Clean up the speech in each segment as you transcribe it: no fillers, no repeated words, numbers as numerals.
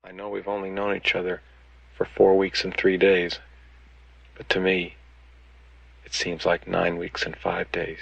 I know we've only known each other for 4 weeks and 3 days, but to me, it seems like 9 weeks and 5 days.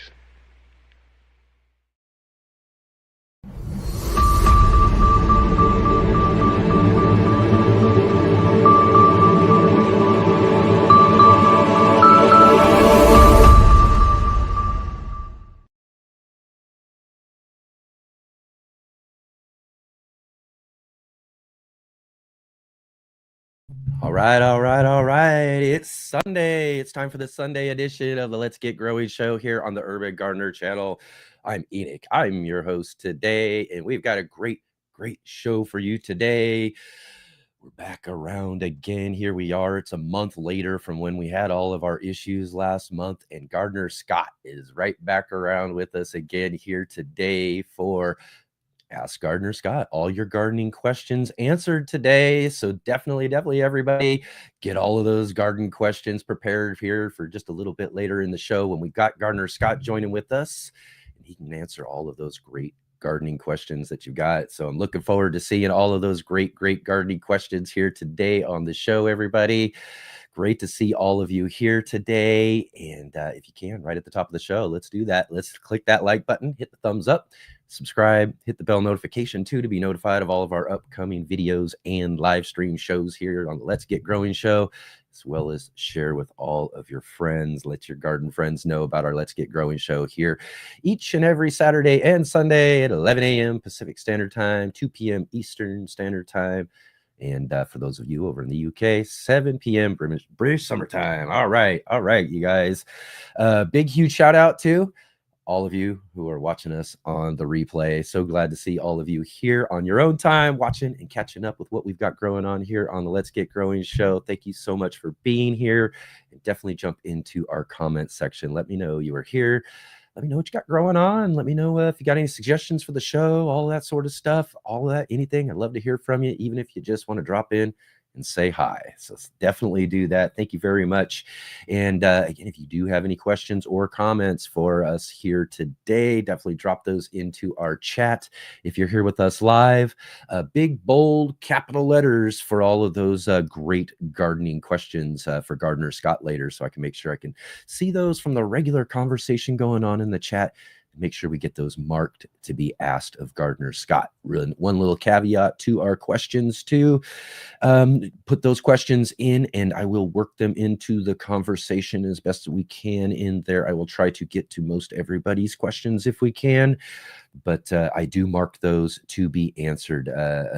All right, all right, all right. It's Sunday. It's time for the Sunday edition of the Let's Get Growing show here on the Urban Gardener channel. I'm Enoch. I'm your host today, and we've got a great show for you today. We're back around again. Here we are. It's a month later from when we had all of our issues last month, and Gardener Scott is right back around with us again here today for Ask Gardener Scott. All your gardening questions answered today. So definitely, everybody, get all of those garden questions prepared here for just a little bit later in the show when we've got Gardener Scott joining with us, and he can answer all of those great gardening questions that you've got. So I'm looking forward to seeing all of those great gardening questions here today on the show, everybody. Great to see all of you here today. And if you can, right at the top of the show, let's do that. Let's click that like button, hit the thumbs up, subscribe, hit the bell notification too to be notified of all of our upcoming videos and live stream shows here on the Let's Get Growing show, as well as share with all of your friends. Let your garden friends know about our Let's Get Growing show here each and every Saturday and Sunday at 11 a.m. Pacific Standard Time, 2 p.m. Eastern Standard Time. And for those of you over in the UK, 7 p.m. British summertime. All right, you guys. Big, huge shout out to all of you who are watching us on the replay. So glad to see all of you here on your own time, watching and catching up with what we've got growing on here on the Let's Get Growing show. Thank you so much for being here. And definitely jump into our comment section. Let me know you are here. Let me know what you got growing on. Let me know if you got any suggestions for the show, all that sort of stuff, all that, anything. I'd love to hear from you, even if you just want to drop in and say hi. So definitely do that. Thank you very much. And again, if you do have any questions or comments for us here today, definitely drop those into our chat. If you're here with us live, big, bold, capital letters for all of those great gardening questions for Gardener Scott later, so I can make sure I can see those from the regular conversation going on in the chat. Make sure we get those marked to be asked of Gardener Scott. Really, one little caveat to our questions too. Put those questions in and I will work them into the conversation as best as we can in there. I will try to get to most everybody's questions if we can, but I do mark those to be answered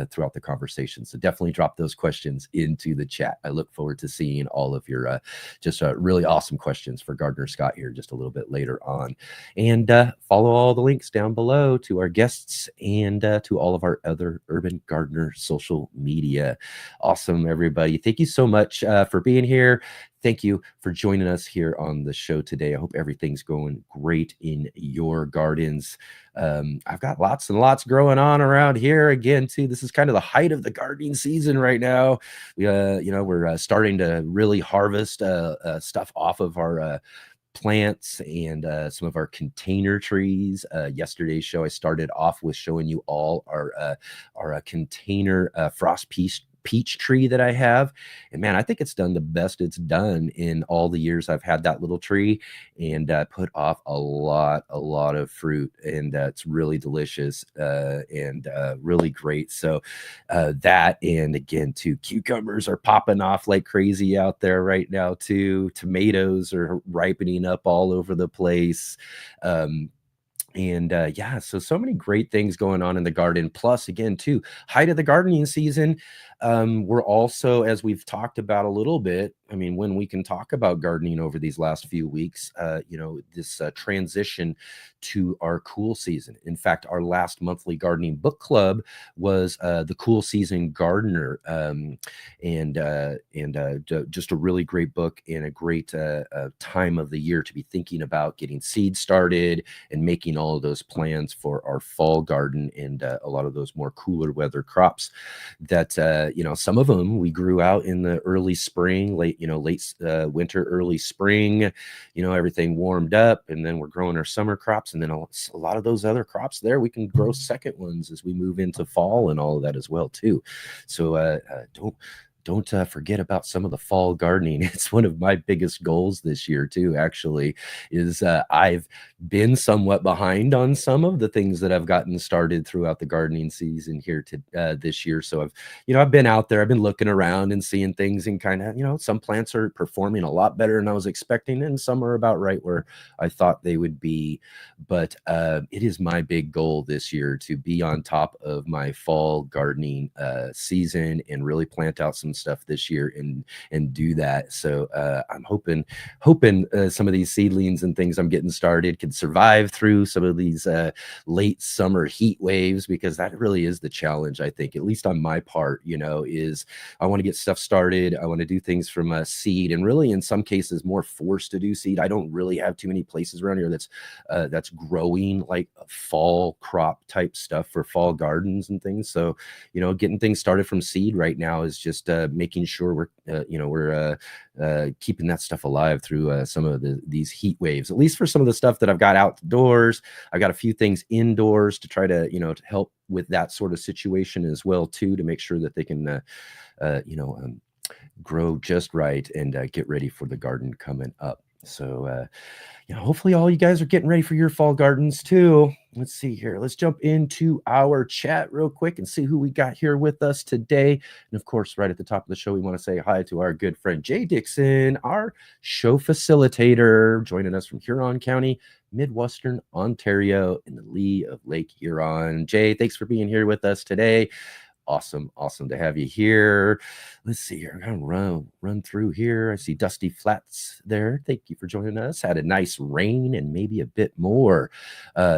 throughout the conversation. So definitely drop those questions into the chat. I look forward to seeing all of your just really awesome questions for Gardener Scott here just a little bit later on. And follow all the links down below to our guests and to all of our other Urban Gardener social media. Awesome, everybody. Thank you so much for being here. Thank you for joining us here on the show today. I hope everything's going great in your gardens. I've got lots and lots growing on around here again too. This is kind of the height of the gardening season right now. We're starting to really harvest stuff off of our plants and some of our container trees. Yesterday's show, I started off with showing you all our container frost peach tree that I have. And man, I think it's done the best it's done in all the years I've had that little tree, and put off a lot of fruit, and it's really delicious and really great. So that, and again too, cucumbers are popping off like crazy out there right now too. Tomatoes are ripening up all over the place. And yeah, so many great things going on in the garden. Plus, again, too, height of the gardening season. We're also, as we've talked about a little bit, I mean, when we can talk about gardening over these last few weeks, this transition to our cool season. In fact, our last monthly gardening book club was the Cool Season Gardener, just a really great book and a great time of the year to be thinking about getting seeds started and making all of those plans for our fall garden and a lot of those more cooler weather crops that some of them we grew out in the early spring, late winter, early spring. Everything warmed up, and then we're growing our summer crops, and then a lot of those other crops there we can grow second ones as we move into fall and all of that as well too. So don't forget about some of the fall gardening. It's one of my biggest goals this year too, actually, is I've been somewhat behind on some of the things that I've gotten started throughout the gardening season here to this year. So I've been out there, I've been looking around and seeing things, and kind of, some plants are performing a lot better than I was expecting, and some are about right where I thought they would be. But it is my big goal this year to be on top of my fall gardening season and really plant out some stuff this year and do that. So I'm hoping some of these seedlings and things I'm getting started can survive through some of these late summer heat waves, because that really is the challenge, I think, at least on my part, is I want to get stuff started. I want to do things from seed, and really in some cases more forced to do seed. I don't really have too many places around here that's growing like fall crop type stuff for fall gardens and things. So getting things started from seed right now is just making sure we're keeping that stuff alive through some of these heat waves, at least for some of the stuff that I've got outdoors. I've got a few things indoors to try to to help with that sort of situation as well too, to make sure that they can grow just right and get ready for the garden coming up. So hopefully all you guys are getting ready for your fall gardens too. Let's see here. Let's jump into our chat real quick and see who we got here with us today. And of course, right at the top of the show, we want to say hi to our good friend Jay Dixon, our show facilitator, joining us from Huron County, Midwestern Ontario, in the lee of Lake Huron. Jay, thanks for being here with us today. Awesome to have you here. Let's see here. I'm gonna run through here. I see Dusty Flats there. Thank you for joining us. Had a nice rain and maybe a bit more.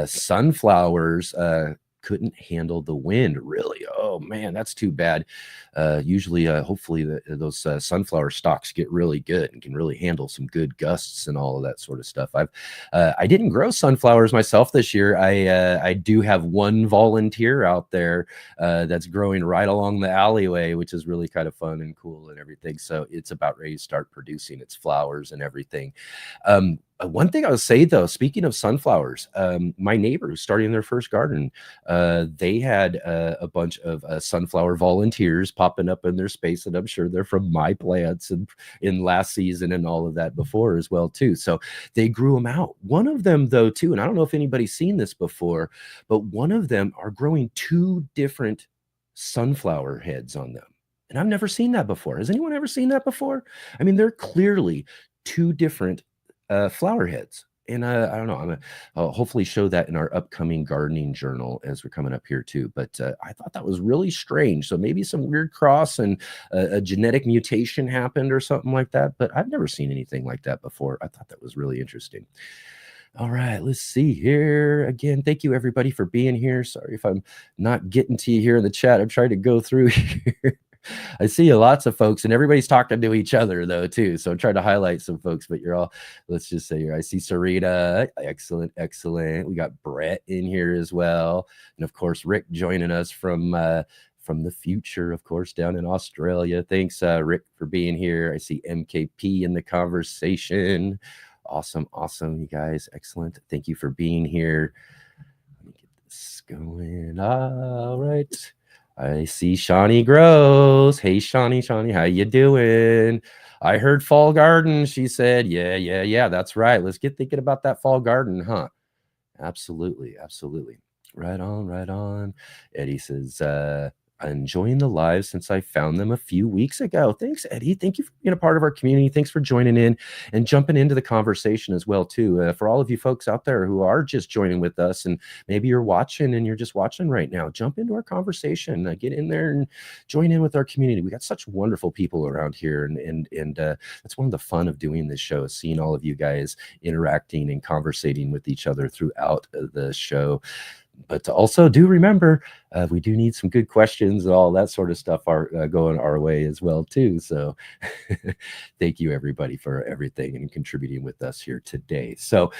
Sunflowers couldn't handle the wind, really. Oh man, that's too bad. Usually, hopefully those sunflower stalks get really good and can really handle some good gusts and all of that sort of stuff. I didn't grow sunflowers myself this year. I do have one volunteer out there that's growing right along the alleyway, which is really kind of fun and cool and everything. So it's about ready to start producing its flowers and everything. One thing I would say though, speaking of sunflowers, my neighbor who's starting their first garden, they had a bunch of sunflower volunteers popping up in their space, and I'm sure they're from my plants and in last season and all of that before as well too. So they grew them out. One of them though too, and I don't know if anybody's seen this before, but one of them are growing two different sunflower heads on them. And I've never seen that before. Has anyone ever seen that before? I mean, they're clearly two different flower heads. And I don't know, I'll hopefully show that in our upcoming gardening journal as we're coming up here too. But I thought that was really strange. So maybe some weird cross and a genetic mutation happened or something like that. But I've never seen anything like that before. I thought that was really interesting. All right, let's see here. Again, thank you everybody for being here. Sorry if I'm not getting to you here in the chat. I'm trying to go through here. I see lots of folks, and everybody's talking to each other though too. So I'm trying to highlight some folks, but you're all, let's just say here. I see Sarita. Excellent. We got Brett in here as well. And of course, Rick joining us from the future, of course, down in Australia. Thanks, Rick, for being here. I see MKP in the conversation. Awesome, you guys. Excellent. Thank you for being here. Let me get this going. All right. I see Shawnee Grows. Hey, Shawnee, how you doing? I heard fall garden. She said, yeah, that's right. Let's get thinking about that fall garden, huh? Absolutely. Right on. Eddie says, enjoying the live since I found them a few weeks ago. Thanks, Eddie. Thank you for being a part of our community. Thanks for joining in and jumping into the conversation as well too. For all of you folks out there who are just joining with us, and maybe you're watching and you're just watching right now, jump into our conversation. Get in there and join in with our community. We got such wonderful people around here, and that's one of the fun of doing this show, is seeing all of you guys interacting and conversating with each other throughout the show. But also do remember, we do need some good questions and all that sort of stuff are going our way as well too. So thank you everybody for everything and contributing with us here today. So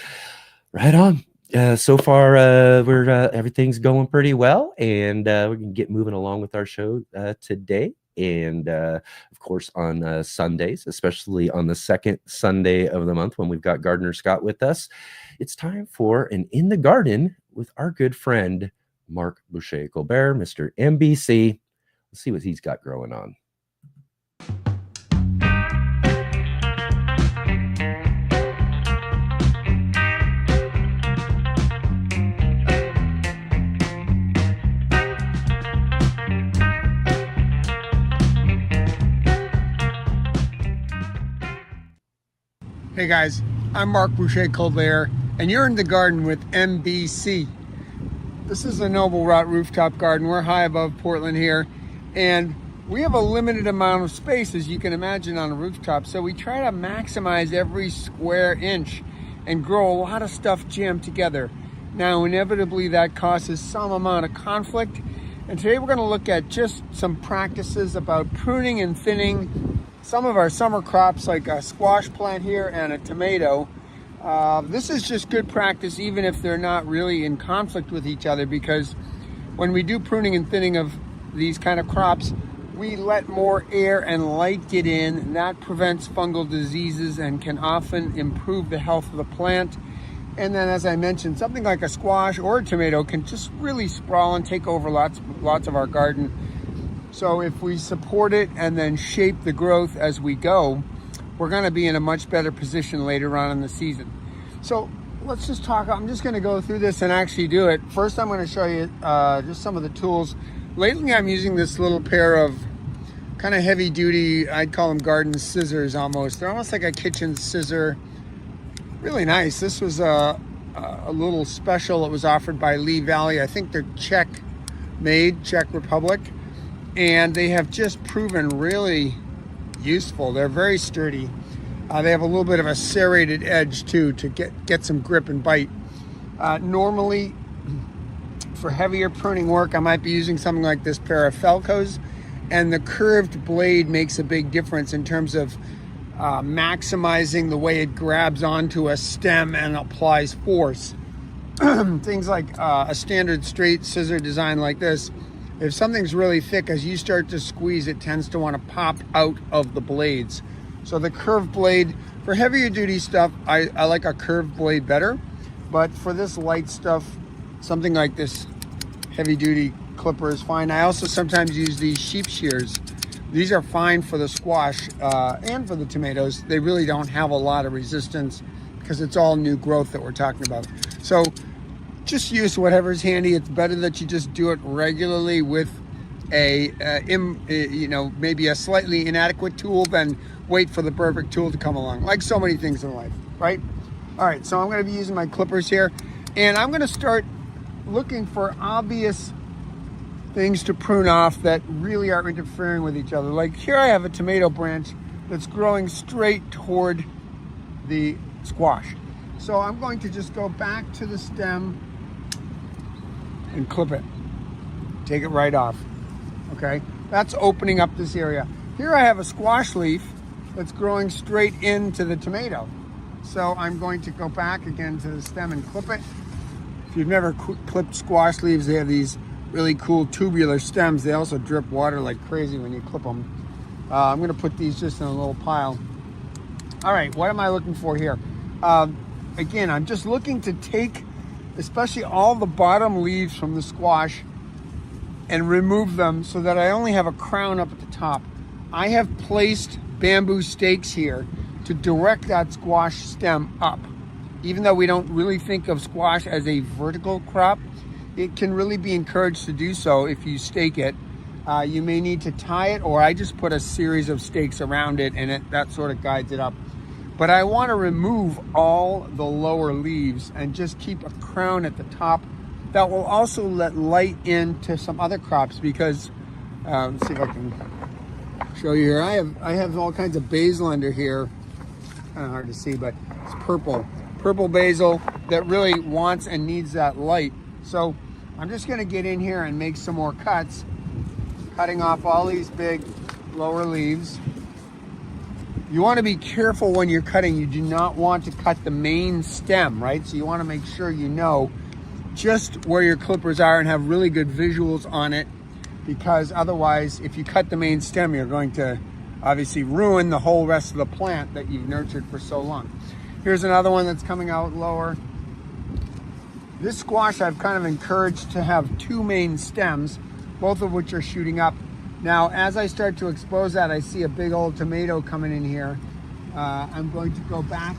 right on. So far, we're everything's going pretty well, and we can get moving along with our show today. And of course, on Sundays, especially on the second Sunday of the month when we've got Gardener Scott with us, it's time for an In the Garden with our good friend, Mark Boucher-Colbert, Mr. MBC. Let's see what he's got growing on. Hey guys, I'm Mark Boucher-Colbert, and you're in the garden with MBC. This is a Noble Rot rooftop garden. We're high above Portland here, and we have a limited amount of space, as you can imagine, on a rooftop. So we try to maximize every square inch and grow a lot of stuff jammed together. Now, inevitably, that causes some amount of conflict. And today we're going to look at just some practices about pruning and thinning some of our summer crops, like a squash plant here and a tomato. This is just good practice, even if they're not really in conflict with each other, because when we do pruning and thinning of these kind of crops, we let more air and light get in, and that prevents fungal diseases and can often improve the health of the plant. And then, as I mentioned, something like a squash or a tomato can just really sprawl and take over lots of our garden. So if we support it and then shape the growth as we go, we're going to be in a much better position later on in the season. So let's just talk. I'm just going to go through this and actually do it. First, I'm going to show you just some of the tools. Lately, I'm using this little pair of kind of heavy duty, I'd call them garden scissors almost. They're almost like a kitchen scissor. Really nice. This was a little special. It was offered by Lee Valley. I think they're Czech made, Czech Republic. And they have just proven really useful. They're very sturdy. They have a little bit of a serrated edge too to get some grip and bite. Normally, for heavier pruning work, I might be using something like this pair of Felcos, and the curved blade makes a big difference in terms of maximizing the way it grabs onto a stem and applies force. Things like a standard straight scissor design like this, if something's really thick, as you start to squeeze, it tends to want to pop out of the blades. So the curved blade, for heavier duty stuff, I like a curved blade better. But for this light stuff, something like this heavy duty clipper is fine. I also sometimes use these sheep shears. These are fine for the squash and for the tomatoes. They really don't have a lot of resistance because it's all new growth that we're talking about. So just use whatever's handy. It's better that you just do it regularly with maybe a slightly inadequate tool than wait for the perfect tool to come along, like so many things in life, right? All right, so I'm going to be using my clippers here, and I'm going to start looking for obvious things to prune off that really are interfering with each other. Like here I have a tomato branch that's growing straight toward the squash. So I'm going to just go back to the stem and clip it. Take it right off, okay? That's opening up this area. Here I have a squash leaf that's growing straight into the tomato. So I'm going to go back again to the stem and clip it. If you've never clipped squash leaves, they have these really cool tubular stems. They also drip water like crazy when you clip them. I'm gonna put these just in a little pile. All right, what am I looking for here? Again, I'm just looking to take especially all the bottom leaves from the squash and remove them so that I only have a crown up at the top. I have placed bamboo stakes here to direct that squash stem up. Even though we don't really think of squash as a vertical crop, it can really be encouraged to do so if you stake it. You may need to tie it, or I just put a series of stakes around it and that sort of guides it up. But I want to remove all the lower leaves and just keep a crown at the top that will also let light into some other crops, because let's see if I can show you here. I have all kinds of basil under here. Kind of hard to see, but it's purple basil that really wants and needs that light. So I'm just going to get in here and make some more cuts, cutting off all these big lower leaves. You want to be careful when you're cutting. You do not want to cut the main stem, right? So you want to make sure you know just where your clippers are and have really good visuals on it. because otherwise, if you cut the main stem, you're going to obviously ruin the whole rest of the plant that you've nurtured for so long. Here's another one that's coming out lower. This squash I've kind of encouraged to have two main stems, both of which are shooting up. Now, as I start to expose that, I see a big old tomato coming in here. I'm going to go back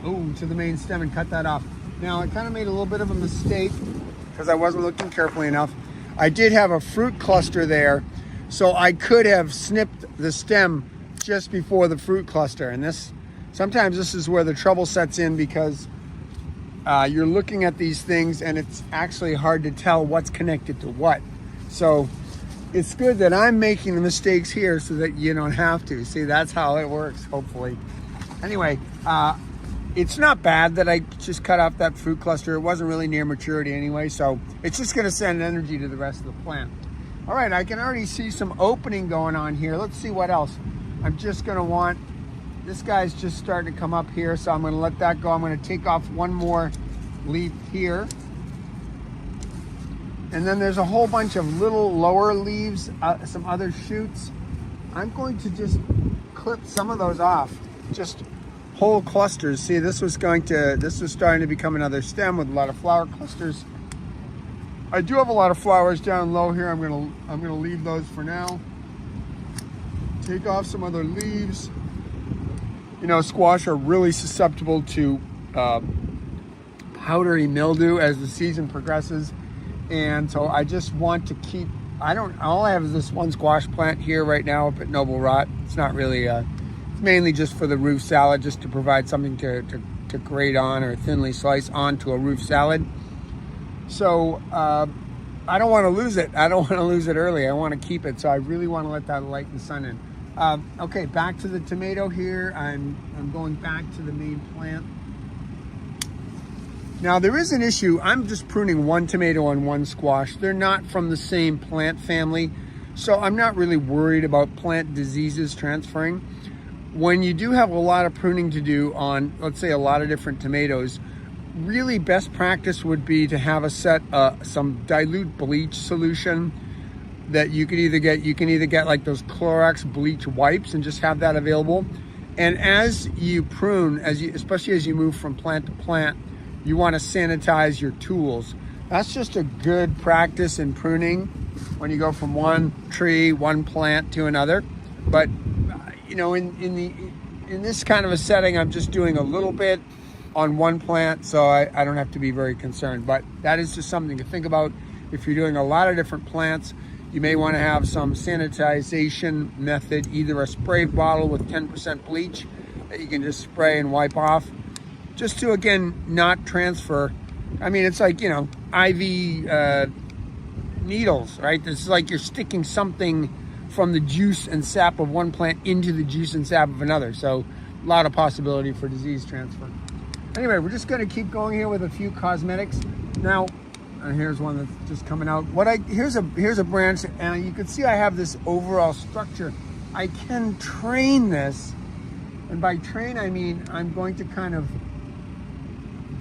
to the main stem and cut that off. Now, I kind of made a little bit of a mistake because I wasn't looking carefully enough. I did have a fruit cluster there, so I could have snipped the stem just before the fruit cluster. And sometimes this is where the trouble sets in, because you're looking at these things and it's actually hard to tell what's connected to what. So it's good that I'm making the mistakes here so that you don't have to. See, that's how it works, hopefully. Anyway, it's not bad that I just cut off that fruit cluster. It wasn't really near maturity anyway, so it's just gonna send energy to the rest of the plant. All right, I can already see some opening going on here. Let's see what else. I'm just gonna want, this guy's just starting to come up here, so I'm gonna let that go. I'm gonna take off one more leaf here. And then there's a whole bunch of little lower leaves, some other shoots. I'm going to just clip some of those off, just whole clusters. See, this was starting to become another stem with a lot of flower clusters. I do have a lot of flowers down low here. I'm gonna leave those for now. Take off some other leaves. You know, squash are really susceptible to powdery mildew as the season progresses. And so I just want to keep, all I have is this one squash plant here right now up at Noble Rot. It's not really, it's mainly just for the roof salad, just to provide something to grate on or thinly slice onto a roof salad. So I don't want to lose it. I don't want to lose it early. I want to keep it. So I really want to let that light and sun in. Okay, back to the tomato here. I'm going back to the main plant. Now there is an issue. I'm just pruning one tomato and one squash. They're not from the same plant family, so I'm not really worried about plant diseases transferring. When you do have a lot of pruning to do on, let's say, a lot of different tomatoes, really best practice would be to have some dilute bleach solution that you can either get like those Clorox bleach wipes and just have that available. And as you prune, especially as you move from plant to plant, you want to sanitize your tools. That's just a good practice in pruning when you go from one tree, one plant to another. But you know, in this kind of a setting, I'm just doing a little bit on one plant, so I don't have to be very concerned. But that is just something to think about. If you're doing a lot of different plants, you may want to have some sanitization method, either a spray bottle with 10% bleach that you can just spray and wipe off, just to, again, not transfer. I mean, it's like, you know, IV needles, right? This is like you're sticking something from the juice and sap of one plant into the juice and sap of another. So a lot of possibility for disease transfer. Anyway, we're just going to keep going here with a few cosmetics. Now, here's one that's just coming out. Here's a branch, and you can see I have this overall structure. I can train this, and by train I mean I'm going to kind of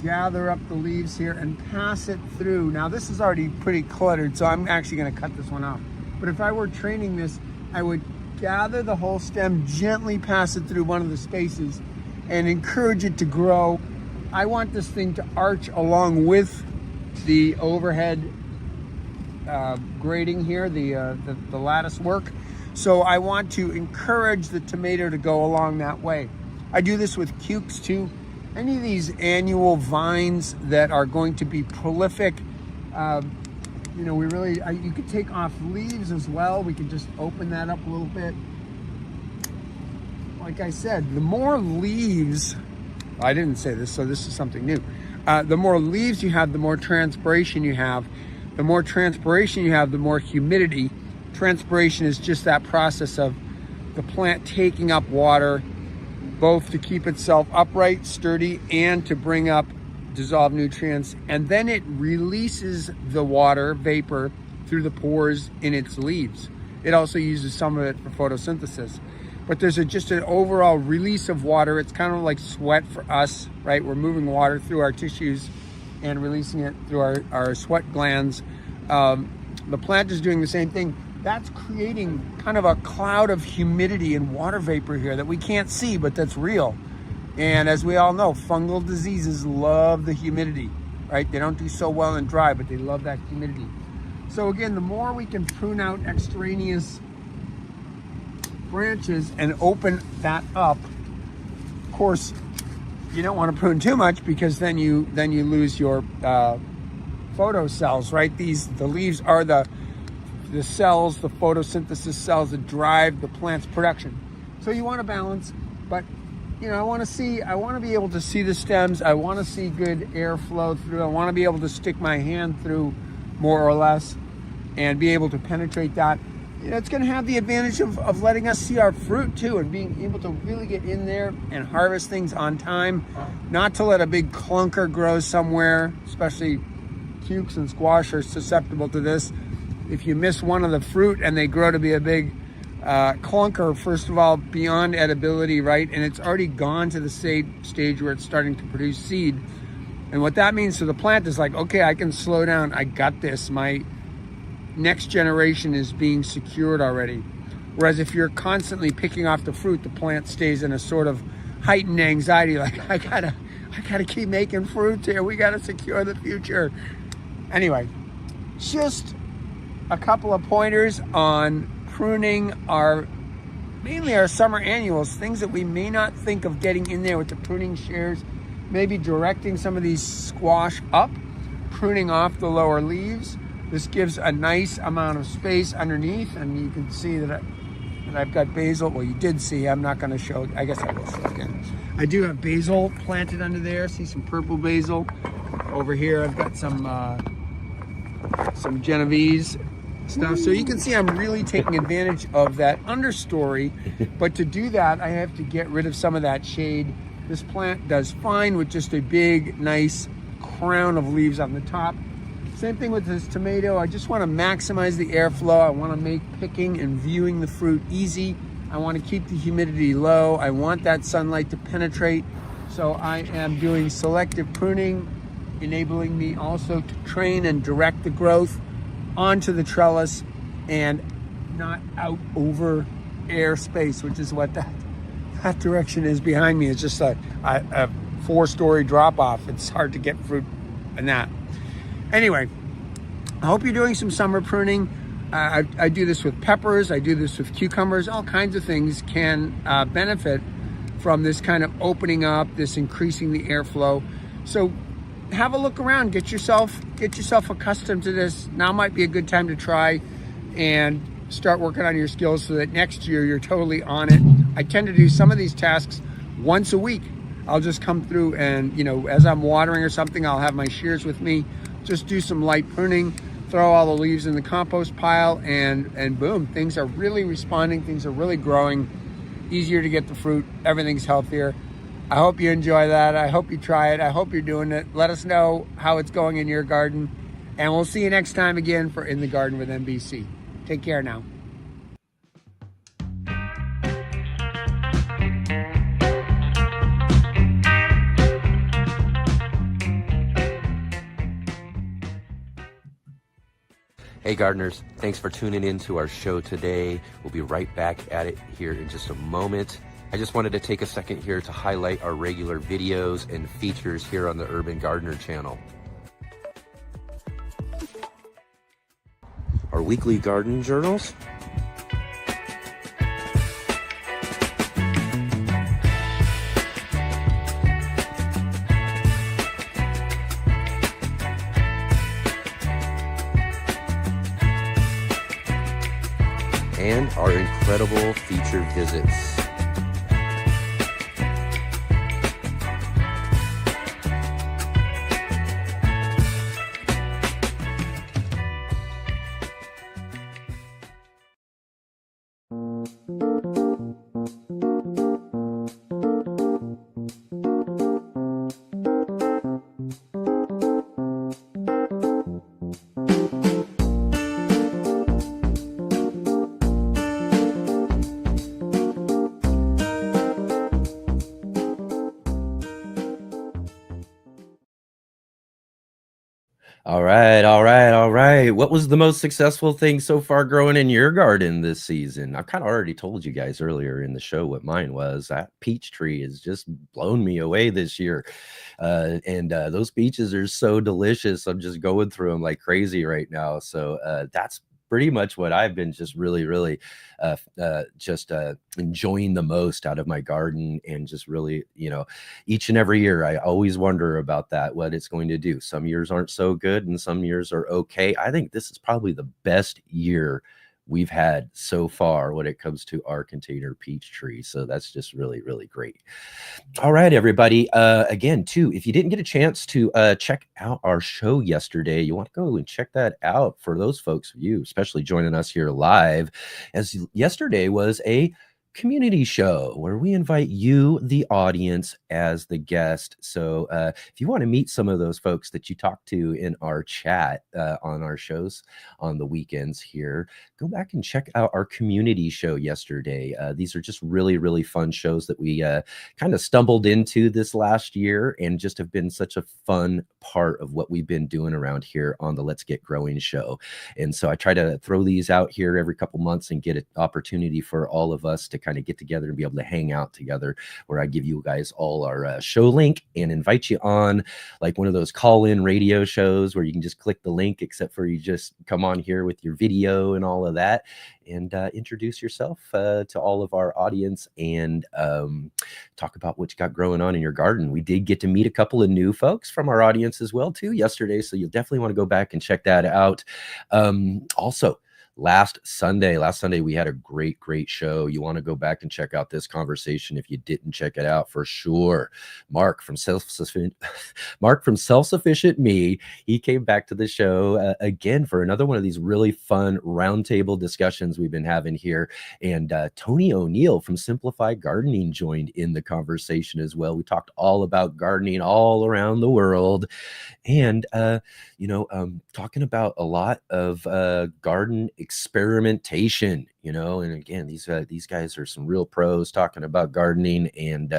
gather up the leaves here and pass it through. Now this is already pretty cluttered, so I'm actually going to cut this one off. But if I were training this, I would gather the whole stem, gently pass it through one of the spaces, and encourage it to grow. I want this thing to arch along with the overhead grading here, the lattice work. So I want to encourage the tomato to go along that way. I do this with cukes too. Any of these annual vines that are going to be prolific, you know, you could take off leaves as well. We could just open that up a little bit. Like I said, the more leaves, I didn't say this, so this is something new. The more leaves you have, the more transpiration you have. The more transpiration you have, the more humidity. Transpiration is just that process of the plant taking up water, both to keep itself upright, sturdy, and to bring up dissolved nutrients. And then it releases the water vapor through the pores in its leaves. It also uses some of it for photosynthesis. But there's just an overall release of water. It's kind of like sweat for us, right? We're moving water through our tissues and releasing it through our sweat glands. the plant is doing the same thing. That's creating kind of a cloud of humidity and water vapor here that we can't see, but that's real. And as we all know, fungal diseases love the humidity, right? They don't do so well in dry, but they love that humidity. So again, the more we can prune out extraneous branches and open that up, of course, you don't want to prune too much because then you lose your photo cells, right? The leaves are the cells, the photosynthesis cells that drive the plant's production. So you want to balance, but I want to be able to see the stems. I want to see good airflow through. I want to be able to stick my hand through more or less and be able to penetrate that. It's going to have the advantage of letting us see our fruit too, and being able to really get in there and harvest things on time, not to let a big clunker grow somewhere. Especially cukes and squash are susceptible to this. If you miss one of the fruit and they grow to be a big clunker, first of all, beyond edibility, right? And it's already gone to the stage where it's starting to produce seed. And what that means to the plant is like, okay, I can slow down. I got this. My next generation is being secured already. Whereas if you're constantly picking off the fruit, the plant stays in a sort of heightened anxiety. Like, I gotta keep making fruit here. We gotta secure the future. Anyway, just a couple of pointers on pruning mainly our summer annuals, things that we may not think of getting in there with the pruning shears, maybe directing some of these squash up, pruning off the lower leaves. This gives a nice amount of space underneath, and you can see that I've got basil. Well, you did see, I'm not going to show, I guess I will show again. I do have basil planted under there. See some purple basil. Over here I've got some Genovese stuff. So you can see I'm really taking advantage of that understory, but to do that I have to get rid of some of that shade. This plant does fine with just a big, nice crown of leaves on the top. Same thing with this tomato. I just want to maximize the airflow. I want to make picking and viewing the fruit easy. I want to keep the humidity low. I want that sunlight to penetrate. So I am doing selective pruning, enabling me also to train and direct the growth onto the trellis and not out over air space, which is what that direction is behind me. It's just a 4-story drop off. It's hard to get fruit in that. Anyway, I hope you're doing some summer pruning. I do this with peppers. I do this with cucumbers. All kinds of things can benefit from this kind of opening up, this increasing the airflow. So have a look around, get yourself accustomed to this. Now might be a good time to try and start working on your skills so that next year you're totally on it. I tend to do some of these tasks once a week. I'll just come through and, as I'm watering or something, I'll have my shears with me, just do some light pruning, throw all the leaves in the compost pile, and boom, things are really responding, things are really growing, easier to get the fruit, everything's healthier. I hope you enjoy that. I hope you try it. I hope you're doing it. Let us know how it's going in your garden, and we'll see you next time again for In the Garden with MBC. Take care now. Hey gardeners, thanks for tuning in to our show today. We'll be right back at it here in just a moment. I just wanted to take a second here to highlight our regular videos and features here on the Urban Gardener channel. Our weekly garden journals, and our incredible feature visits. All right, all right, all right. What was the most successful thing so far growing in your garden this season? I kind of already told you guys earlier in the show what mine was. That peach tree has just blown me away this year. And those peaches are so delicious. I'm just going through them like crazy right now. So that's pretty much what I've been just really just enjoying the most out of my garden, and just really, each and every year I always wonder about that, what it's going to do. Some years aren't so good and some years are okay. I think this is probably the best year we've had so far when it comes to our container peach tree. So that's just really great. All right, everybody. Again, too, if you didn't get a chance to check out our show yesterday, you want to go and check that out. For those folks of you, especially joining us here live, as yesterday was a community show where we invite you, the audience, as the guest. So if you want to meet some of those folks that you talk to in our chat on our shows on the weekends here, go back and check out our community show yesterday. These are just really fun shows that we kind of stumbled into this last year, and just have been such a fun part of what we've been doing around here on the Let's Get Growing show. And so I try to throw these out here every couple months and get an opportunity for all of us to kind of get together and be able to hang out together, where I give you guys all our show link and invite you on like one of those call-in radio shows where you can just click the link, except for you just come on here with your video and all of that, and introduce yourself to all of our audience, and talk about what you got growing on in your garden. We did get to meet a couple of new folks from our audience as well too yesterday, so you'll definitely want to go back and check that out. Also, last Sunday we had a great show. You want to go back and check out this conversation if you didn't check it out, for sure. Mark from Self-Sufficient Me, he came back to the show again for another one of these really fun roundtable discussions we've been having here. And Tony O'Neill from Simplified Gardening joined in the conversation as well. We talked all about gardening all around the world, and talking about a lot of garden experimentation, and again, these guys are some real pros talking about gardening, and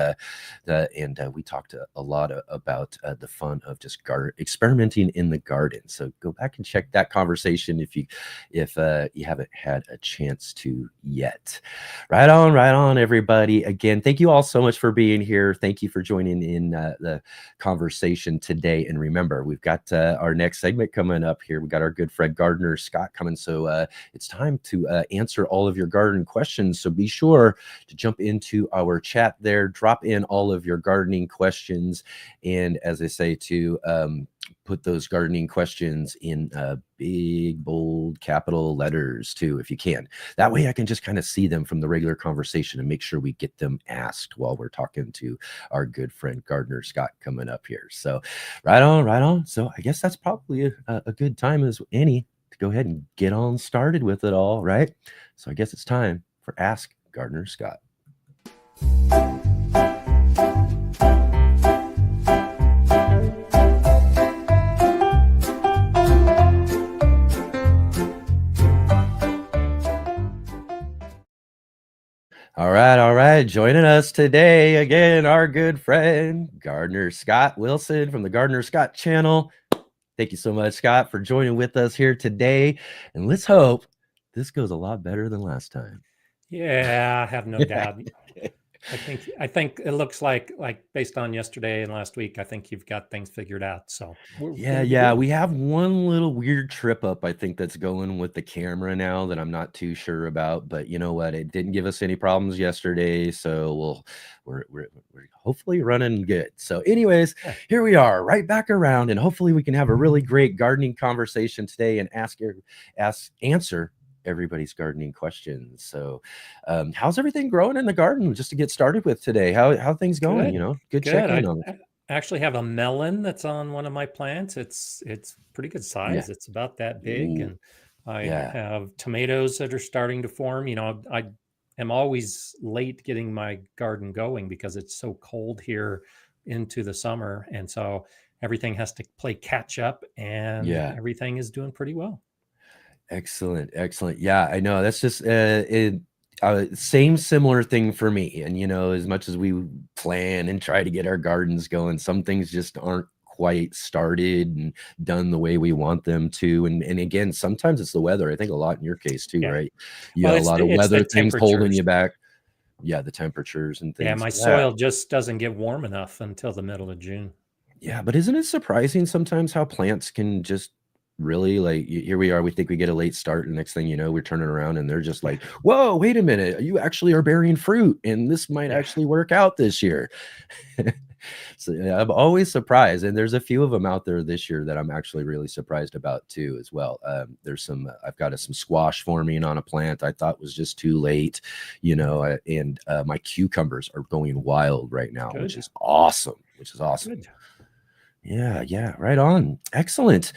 we talked a lot about the fun of just experimenting in the garden. So go back and check that conversation if you haven't had a chance to yet. Right on, everybody. Again, thank you all so much for being here. Thank you for joining in the conversation today. And remember, we've got our next segment coming up here. We got our good friend Gardener Scott coming, so it's time to answer all of your garden questions. So be sure to jump into our chat there, drop in all of your gardening questions, and as I say, to put those gardening questions in big, bold, capital letters too, if you can. That way I can just kind of see them from the regular conversation and make sure we get them asked while we're talking to our good friend Gardener Scott coming up here. So right on. So I guess that's probably a good time as any to go ahead and get on started with it all, right? So I guess it's time for Ask Gardener Scott. All right. Joining us today again, our good friend, Gardener Scott Wilson from the Gardener Scott channel. Thank you so much, Scott, for joining with us here today. And let's hope this goes a lot better than last time. Yeah, I have no doubt. I think it looks like based on yesterday and last week, I think you've got things figured out. So yeah, we have one little weird trip up, I think, that's going with the camera now that I'm not too sure about. But you know what? It didn't give us any problems yesterday, so we're hopefully running good. So anyways, here we are, right back around, and hopefully we can have a really great gardening conversation today and answer everybody's gardening questions. So how's everything growing in the garden, just to get started with today? How things going? Good checking on it. I actually have a melon that's on one of my plants. It's pretty good size. Yeah. It's about that big. Ooh. And I have tomatoes that are starting to form. I am always late getting my garden going because it's so cold here into the summer, and so everything has to play catch up, and everything is doing pretty well. Excellent. Yeah, I know. That's just same similar thing for me. And as much as we plan and try to get our gardens going, some things just aren't quite started and done the way we want them to. And again, sometimes it's the weather. I think a lot in your case too, Yeah. right? You Well, got a lot of it's the weather things holding temperatures. you back. Yeah, the temperatures and Yeah, things. my soil just doesn't get warm enough until the middle of June. Yeah, but isn't it surprising sometimes how plants can just really like here we are, we think we get a late start, and next thing you know, we're turning around and they're just like, whoa, wait a minute, you actually are bearing fruit and this might Yeah. actually work out this year. So yeah, I'm always surprised, and there's a few of them out there this year that I'm actually really surprised about too as well. There's some I've got some squash forming on a plant I thought was just too late, you know, and my cucumbers are going wild right now, Good. which is awesome. Good. Yeah, right on. Excellent.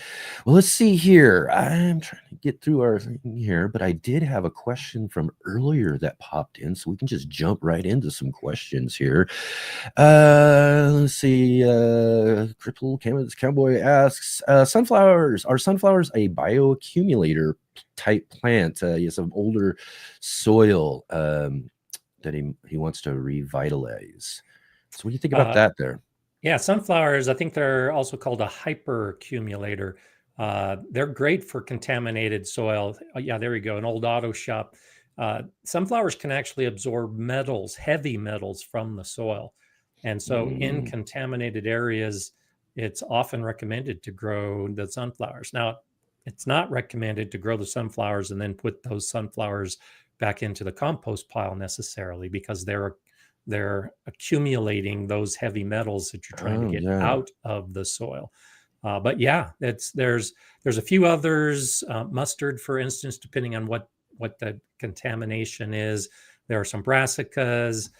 Well, let's see here. I'm trying to get through our thing here, but I did have a question from earlier that popped in, so we can just jump right into some questions here. Let's see. Cripple Cowboy asks, are sunflowers a bioaccumulator type plant? He has some older soil that he wants to revitalize. So what do you think about that there? Yeah, sunflowers, I think they're also called a hyperaccumulator. They're great for contaminated soil. Yeah, there you go, an old auto shop. Sunflowers can actually absorb metals, heavy metals from the soil. And so in contaminated areas, it's often recommended to grow the sunflowers. Now, it's not recommended to grow the sunflowers and then put those sunflowers back into the compost pile necessarily, because they're accumulating those heavy metals that you're trying to get out of the soil. But yeah, there's a few others. Mustard, for instance, depending on what the contamination is. There are some brassicas.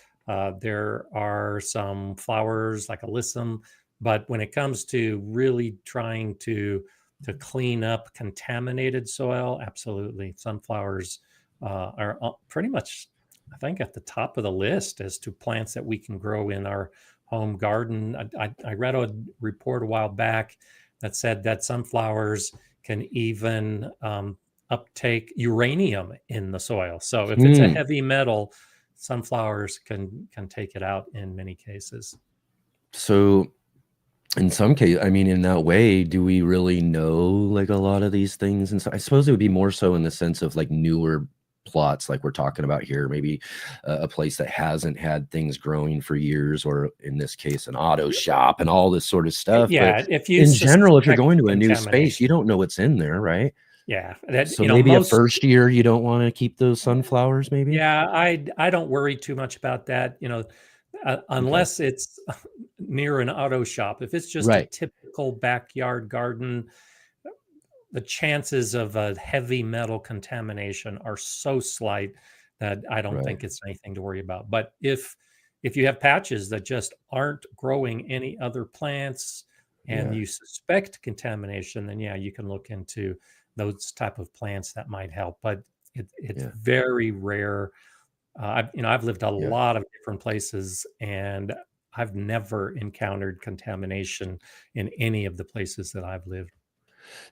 There are some flowers like alyssum. But when it comes to really trying to clean up contaminated soil, absolutely, sunflowers are pretty much, I think, at the top of the list as to plants that we can grow in our home garden. I read a report a while back that said that sunflowers can even uptake uranium in the soil. So if it's a heavy metal, sunflowers can take it out in many cases. So in some case, I mean, in that way, do we really know like a lot of these things? And so I suppose it would be more so in the sense of like newer plots like we're talking about here, maybe a place that hasn't had things growing for years, or in this case an auto shop and all this sort of stuff. Yeah, but if you in general, if you're going to a new space, you don't know what's in there, right? Yeah, so maybe a first year you don't want to keep those sunflowers, maybe. Yeah, I don't worry too much about that, unless it's near an auto shop. If it's just a typical backyard garden, the chances of a heavy metal contamination are so slight that I don't think it's anything to worry about. But if you have patches that just aren't growing any other plants and you suspect contamination, then yeah, you can look into those type of plants that might help. But it's very rare. I've lived a lot of different places, and I've never encountered contamination in any of the places that I've lived.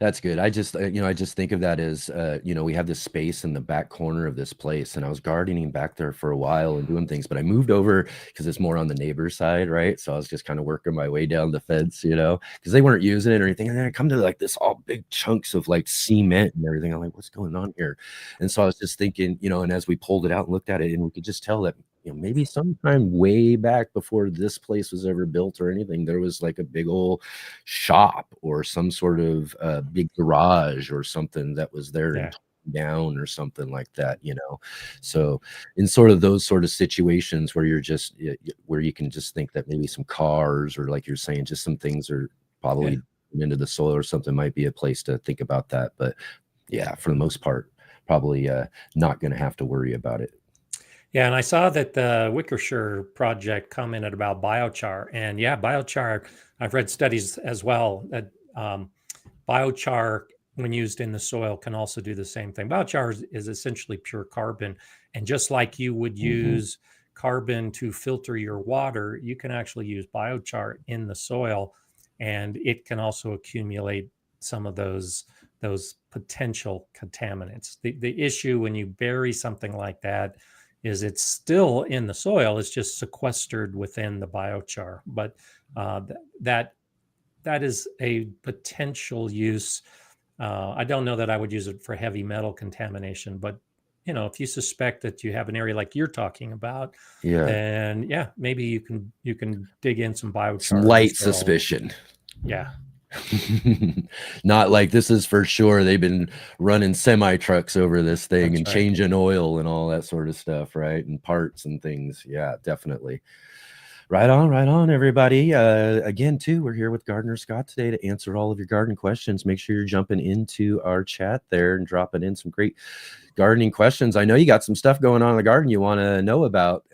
That's good. I just think of that as, we have this space in the back corner of this place, and I was gardening back there for a while and doing things, but I moved over because it's more on the neighbor's side, right? So I was just kind of working my way down the fence, because they weren't using it or anything. And then I come to like this all big chunks of like cement and everything. I'm like, what's going on here? And so I was just thinking, and as we pulled it out and looked at it, and we could just tell that, maybe sometime way back before this place was ever built or anything, there was like a big old shop or some sort of big garage or something that was there and down or something like that, So in sort of those sort of situations where where you can just think that maybe some cars, or like you're saying, just some things are probably into the soil or something, might be a place to think about that. But yeah, for the most part, probably not going to have to worry about it. Yeah, and I saw that the Wickershire project commented about biochar, and yeah, biochar, I've read studies as well that biochar, when used in the soil, can also do the same thing. Biochar is essentially pure carbon, and just like you would use carbon to filter your water, you can actually use biochar in the soil, and it can also accumulate some of those potential contaminants. The issue when you bury something like that is it's still in the soil, it's just sequestered within the biochar. But that that is a potential use. I don't know that I would use it for heavy metal contamination, but if you suspect that you have an area like you're talking about, then maybe you can dig in some biochar. Some light suspicion. Yeah. Not like this is for sure. They've been running semi trucks over this thing. That's and right. Changing oil and all that sort of stuff, right? And parts and things. Yeah, definitely. Right on, everybody. Again, too, we're here with Gardener Scott today to answer all of your garden questions. Make sure you're jumping into our chat there and dropping in some great gardening questions. I know you got some stuff going on in the garden you want to know about.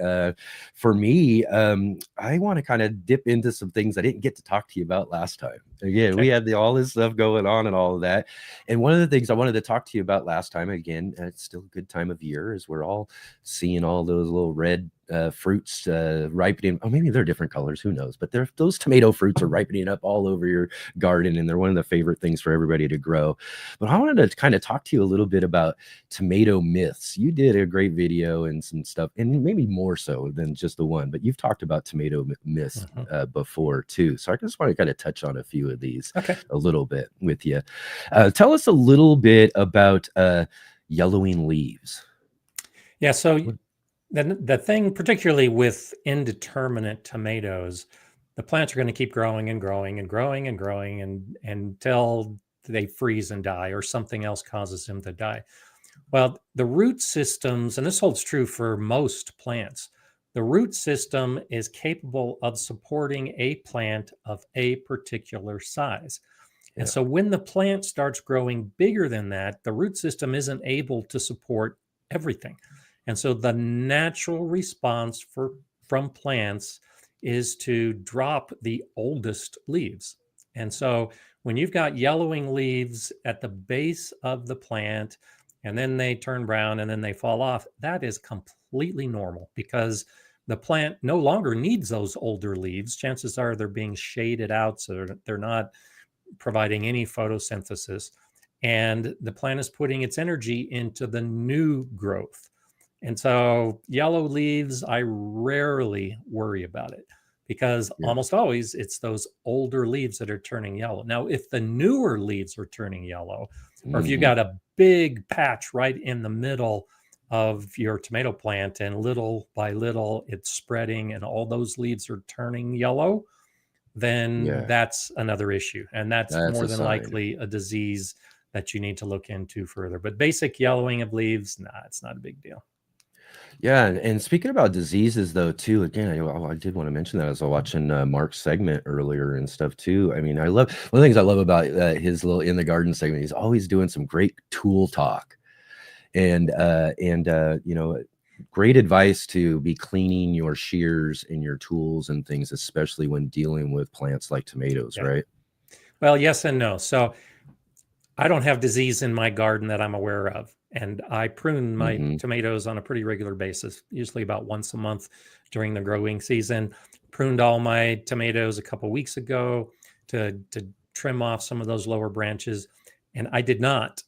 For me, I want to kind of dip into some things I didn't get to talk to you about last time. Again, okay. We had all this stuff going on and all of that. And one of the things I wanted to talk to you about last time, again, it's still a good time of year, is we're all seeing all those little red fruits ripening. Oh, maybe they're different colors, who knows, but those tomato fruits are ripening up all over your garden, and they're one of the favorite things for everybody to grow. But I wanted to kind of talk to you a little bit about tomato myths. You did a great video and some stuff, and maybe more so than just the one, but you've talked about tomato myths before too. So I just want to kind of touch on a few of these a little bit with you. Tell us a little bit about yellowing leaves. Yeah, so the thing, particularly with indeterminate tomatoes, the plants are going to keep growing and growing and growing and growing and until they freeze and die or something else causes them to die. Well, the root systems, and this holds true for most plants, the root system is capable of supporting a plant of a particular size. Yeah. And so when the plant starts growing bigger than that, the root system isn't able to support everything. And so the natural response from plants is to drop the oldest leaves. And so when you've got yellowing leaves at the base of the plant, and then they turn brown and then they fall off, that is completely normal because the plant no longer needs those older leaves. Chances are they're being shaded out, so they're not providing any photosynthesis. And the plant is putting its energy into the new growth. And so yellow leaves, I rarely worry about it because almost always it's those older leaves that are turning yellow. Now, if the newer leaves are turning yellow, or if you got a big patch right in the middle of your tomato plant and little by little it's spreading and all those leaves are turning yellow, then that's another issue. And that's more than likely a disease that you need to look into further. But basic yellowing of leaves, it's not a big deal. Yeah, and speaking about diseases, though, too, again, I did want to mention that as I was watching Mark's segment earlier and stuff, too. I mean, one of the things I love about his little In the Garden segment, he's always doing some great tool talk and great advice to be cleaning your shears and your tools and things, especially when dealing with plants like tomatoes, right? Well, yes and no. So I don't have disease in my garden that I'm aware of. And I prune my tomatoes on a pretty regular basis, usually about once a month during the growing season. Pruned all my tomatoes a couple weeks ago to trim off some of those lower branches. And I did not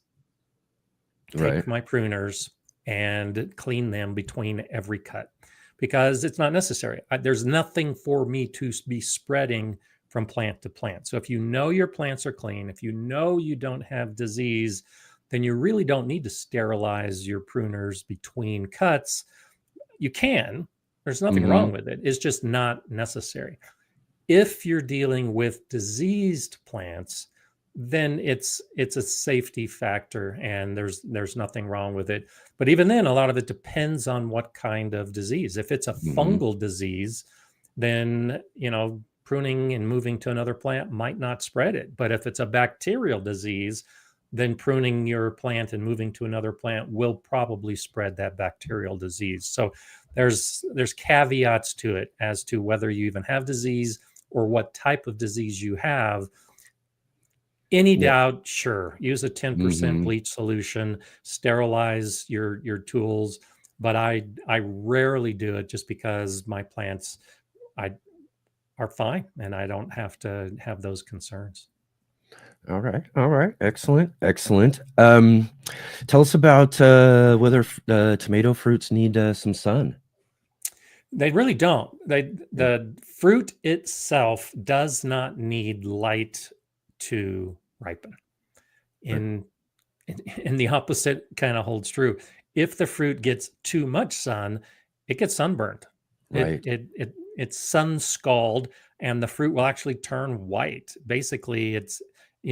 take my pruners and clean them between every cut because it's not necessary. There's nothing for me to be spreading from plant to plant. So if you know your plants are clean, if you know you don't have disease, then you really don't need to sterilize your pruners between cuts. You can. There's nothing wrong with it. It's just not necessary. If you're dealing with diseased plants, then it's a safety factor and there's nothing wrong with it. But even then, a lot of it depends on what kind of disease. If it's a fungal disease, then, pruning and moving to another plant might not spread it. But if it's a bacterial disease, then pruning your plant and moving to another plant will probably spread that bacterial disease. So there's caveats to it as to whether you even have disease or what type of disease you have. Any doubt, sure, use a 10% bleach solution, sterilize your tools, but I rarely do it just because my plants are fine and I don't have to have those concerns. All right. Excellent. Tell us about whether tomato fruits need some sun. They really don't. The fruit itself does not need light to ripen. In the opposite kind of holds true. If the fruit gets too much sun, it gets sunburned. Right. It's sun scald, and the fruit will actually turn white. Basically, it's,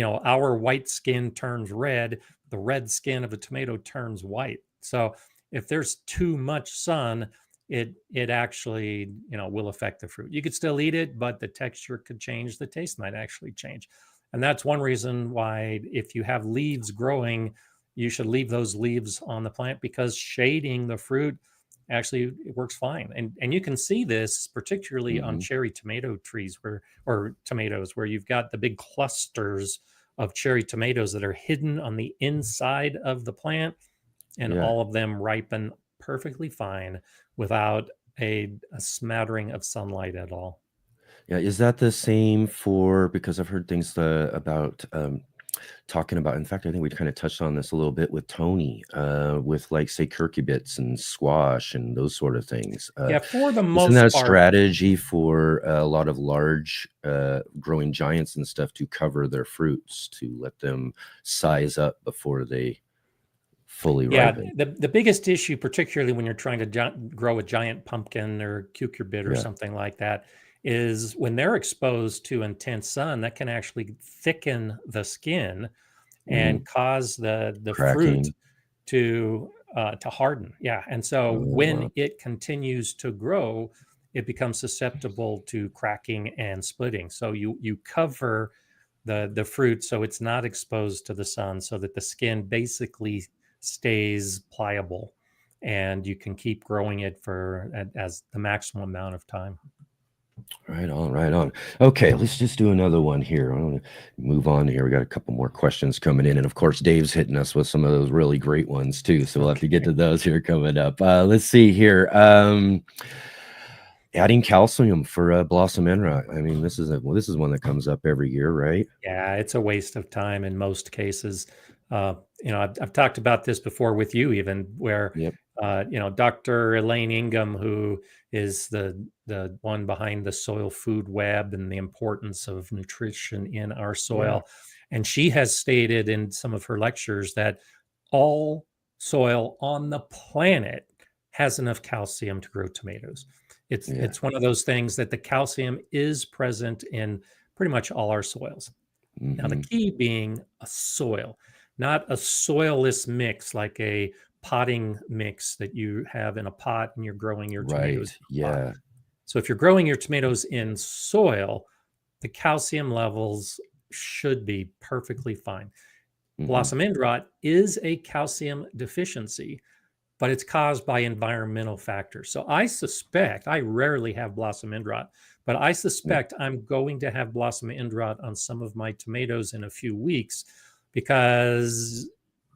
our white skin turns red, the red skin of a tomato turns white. So if there's too much sun, it actually, will affect the fruit. You could still eat it, but the texture could change, the taste might actually change. And that's one reason why, if you have leaves growing, you should leave those leaves on the plant, because shading the fruit actually it works fine. And you can see this particularly on cherry tomato trees or tomatoes, where you've got the big clusters of cherry tomatoes that are hidden on the inside of the plant, and all of them ripen perfectly fine without a smattering of sunlight at all. Yeah, is that the same for, because I've heard things about talking about, in fact, I think we kind of touched on this a little bit with Tony, with like, say, cucurbits and squash and those sort of things. Yeah, for the most Isn't that a part, strategy for a lot of large growing giants and stuff to cover their fruits, to let them size up before they fully ripen? the biggest issue, particularly when you're trying to grow a giant pumpkin or cucurbit or Yeah. something like that, is when they're exposed to intense sun, that can actually thicken the skin and cause the fruit Cracking. to harden. Yeah, and so Oh, when wow. it continues to grow, it becomes susceptible to cracking and splitting. So you cover the fruit so it's not exposed to the sun, so that the skin basically stays pliable, and you can keep growing it for as the maximum amount of time. Right on, right on. Okay, let's just do another one here. I want to move on here. We got a couple more questions coming in, and of course, Dave's hitting us with some of those really great ones too. So we'll have to get to those here coming up. Let's see here. Adding calcium for blossom end rot. I mean, this is one that comes up every year, right? Yeah, it's a waste of time in most cases. I've talked about this before with you, even where Yep. Dr. Elaine Ingham, who is the one behind the soil food web and the importance of nutrition in our soil, and she has stated in some of her lectures that all soil on the planet has enough calcium to grow tomatoes. It's one of those things that the calcium is present in pretty much all our soils. Now, the key being a soil, not a soilless mix like a potting mix that you have in a pot and you're growing your tomatoes. Right. Yeah. So if you're growing your tomatoes in soil, the calcium levels should be perfectly fine. Blossom end rot is a calcium deficiency, but it's caused by environmental factors. So I rarely have blossom end rot, but I suspect I'm going to have blossom end rot on some of my tomatoes in a few weeks, because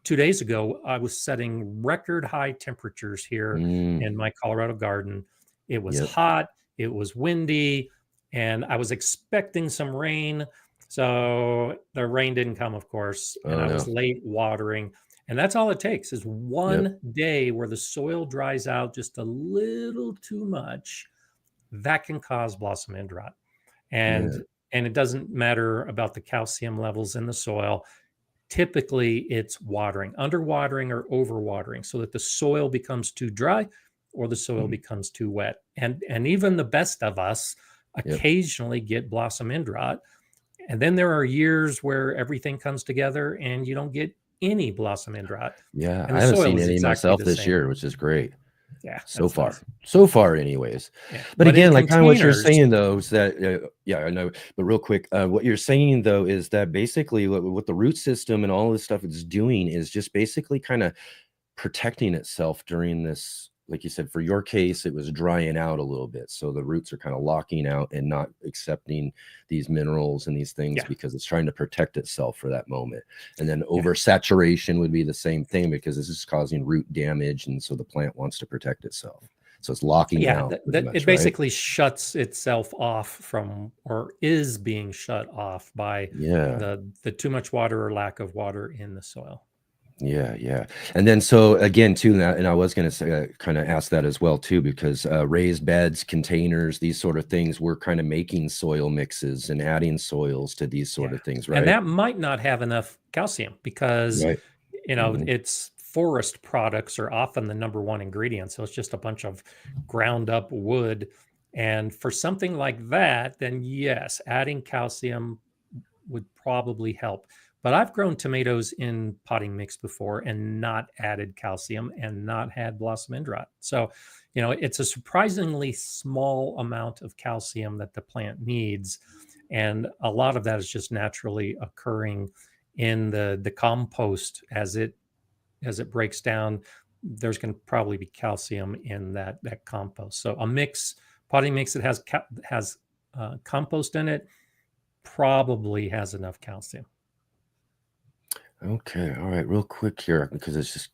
2 days ago, I was setting record high temperatures here in my Colorado garden. It was hot, it was windy, and I was expecting some rain. So the rain didn't come, of course, and I was late watering. And that's all it takes, is one day where the soil dries out just a little too much. That can cause blossom end rot. And it doesn't matter about the calcium levels in the soil. Typically, it's watering, underwatering or overwatering, so that the soil becomes too dry or the soil becomes too wet. And even the best of us occasionally get blossom end rot. And then there are years where everything comes together and you don't get any blossom end rot. Yeah, And I the haven't soil seen is any exactly myself the this same. year, which is great. Yeah, So that's far, nice. so far, anyways. Yeah. But in again, like kind of what you're containers- saying though is that, I know. But real quick, what you're saying though is that basically what the root system and all this stuff it's doing is just basically kind of protecting itself during this. Like you said, for your case, it was drying out a little bit. So the roots are kind of locking out and not accepting these minerals and these things because it's trying to protect itself for that moment. And then oversaturation would be the same thing, because this is causing root damage. And so the plant wants to protect itself. So it's locking out. It basically shuts itself off from, or is being shut off by the too much water or lack of water in the soil. Yeah, yeah. And then so again too, and I was going to say kind of ask that as well too, because raised beds, containers, these sort of things, we're kind of making soil mixes and adding soils to these sort Yeah. of things, And right? that might not have enough calcium because, Right. it's forest products are often the number one ingredient. So it's just a bunch of ground up wood. And for something like that, then yes, adding calcium would probably help. But I've grown tomatoes in potting mix before and not added calcium and not had blossom end rot. So, it's a surprisingly small amount of calcium that the plant needs. And a lot of that is just naturally occurring in the compost as it breaks down. There's going to probably be calcium in that compost. So a potting mix that has compost in it probably has enough calcium. Okay, all right, real quick here because it's just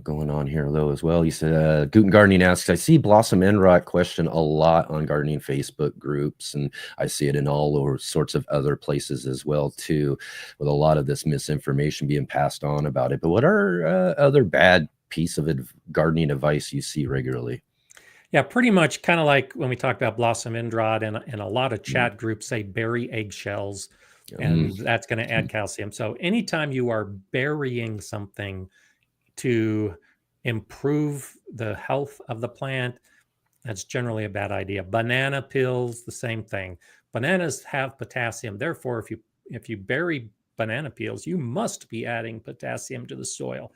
going on here though as well. He said, Guten Gardening asks, I see blossom end rot question a lot on gardening Facebook groups, and I see it in all sorts of other places as well too, with a lot of this misinformation being passed on about it. But what are other bad piece of gardening advice you see regularly? Yeah, pretty much kind of like when we talked about blossom end rot, and a lot of chat groups say bury eggshells, and that's going to add calcium. So anytime you are burying something to improve the health of the plant, that's generally a bad idea. Banana peels, the same thing. Bananas have potassium. Therefore, if you bury banana peels, you must be adding potassium to the soil.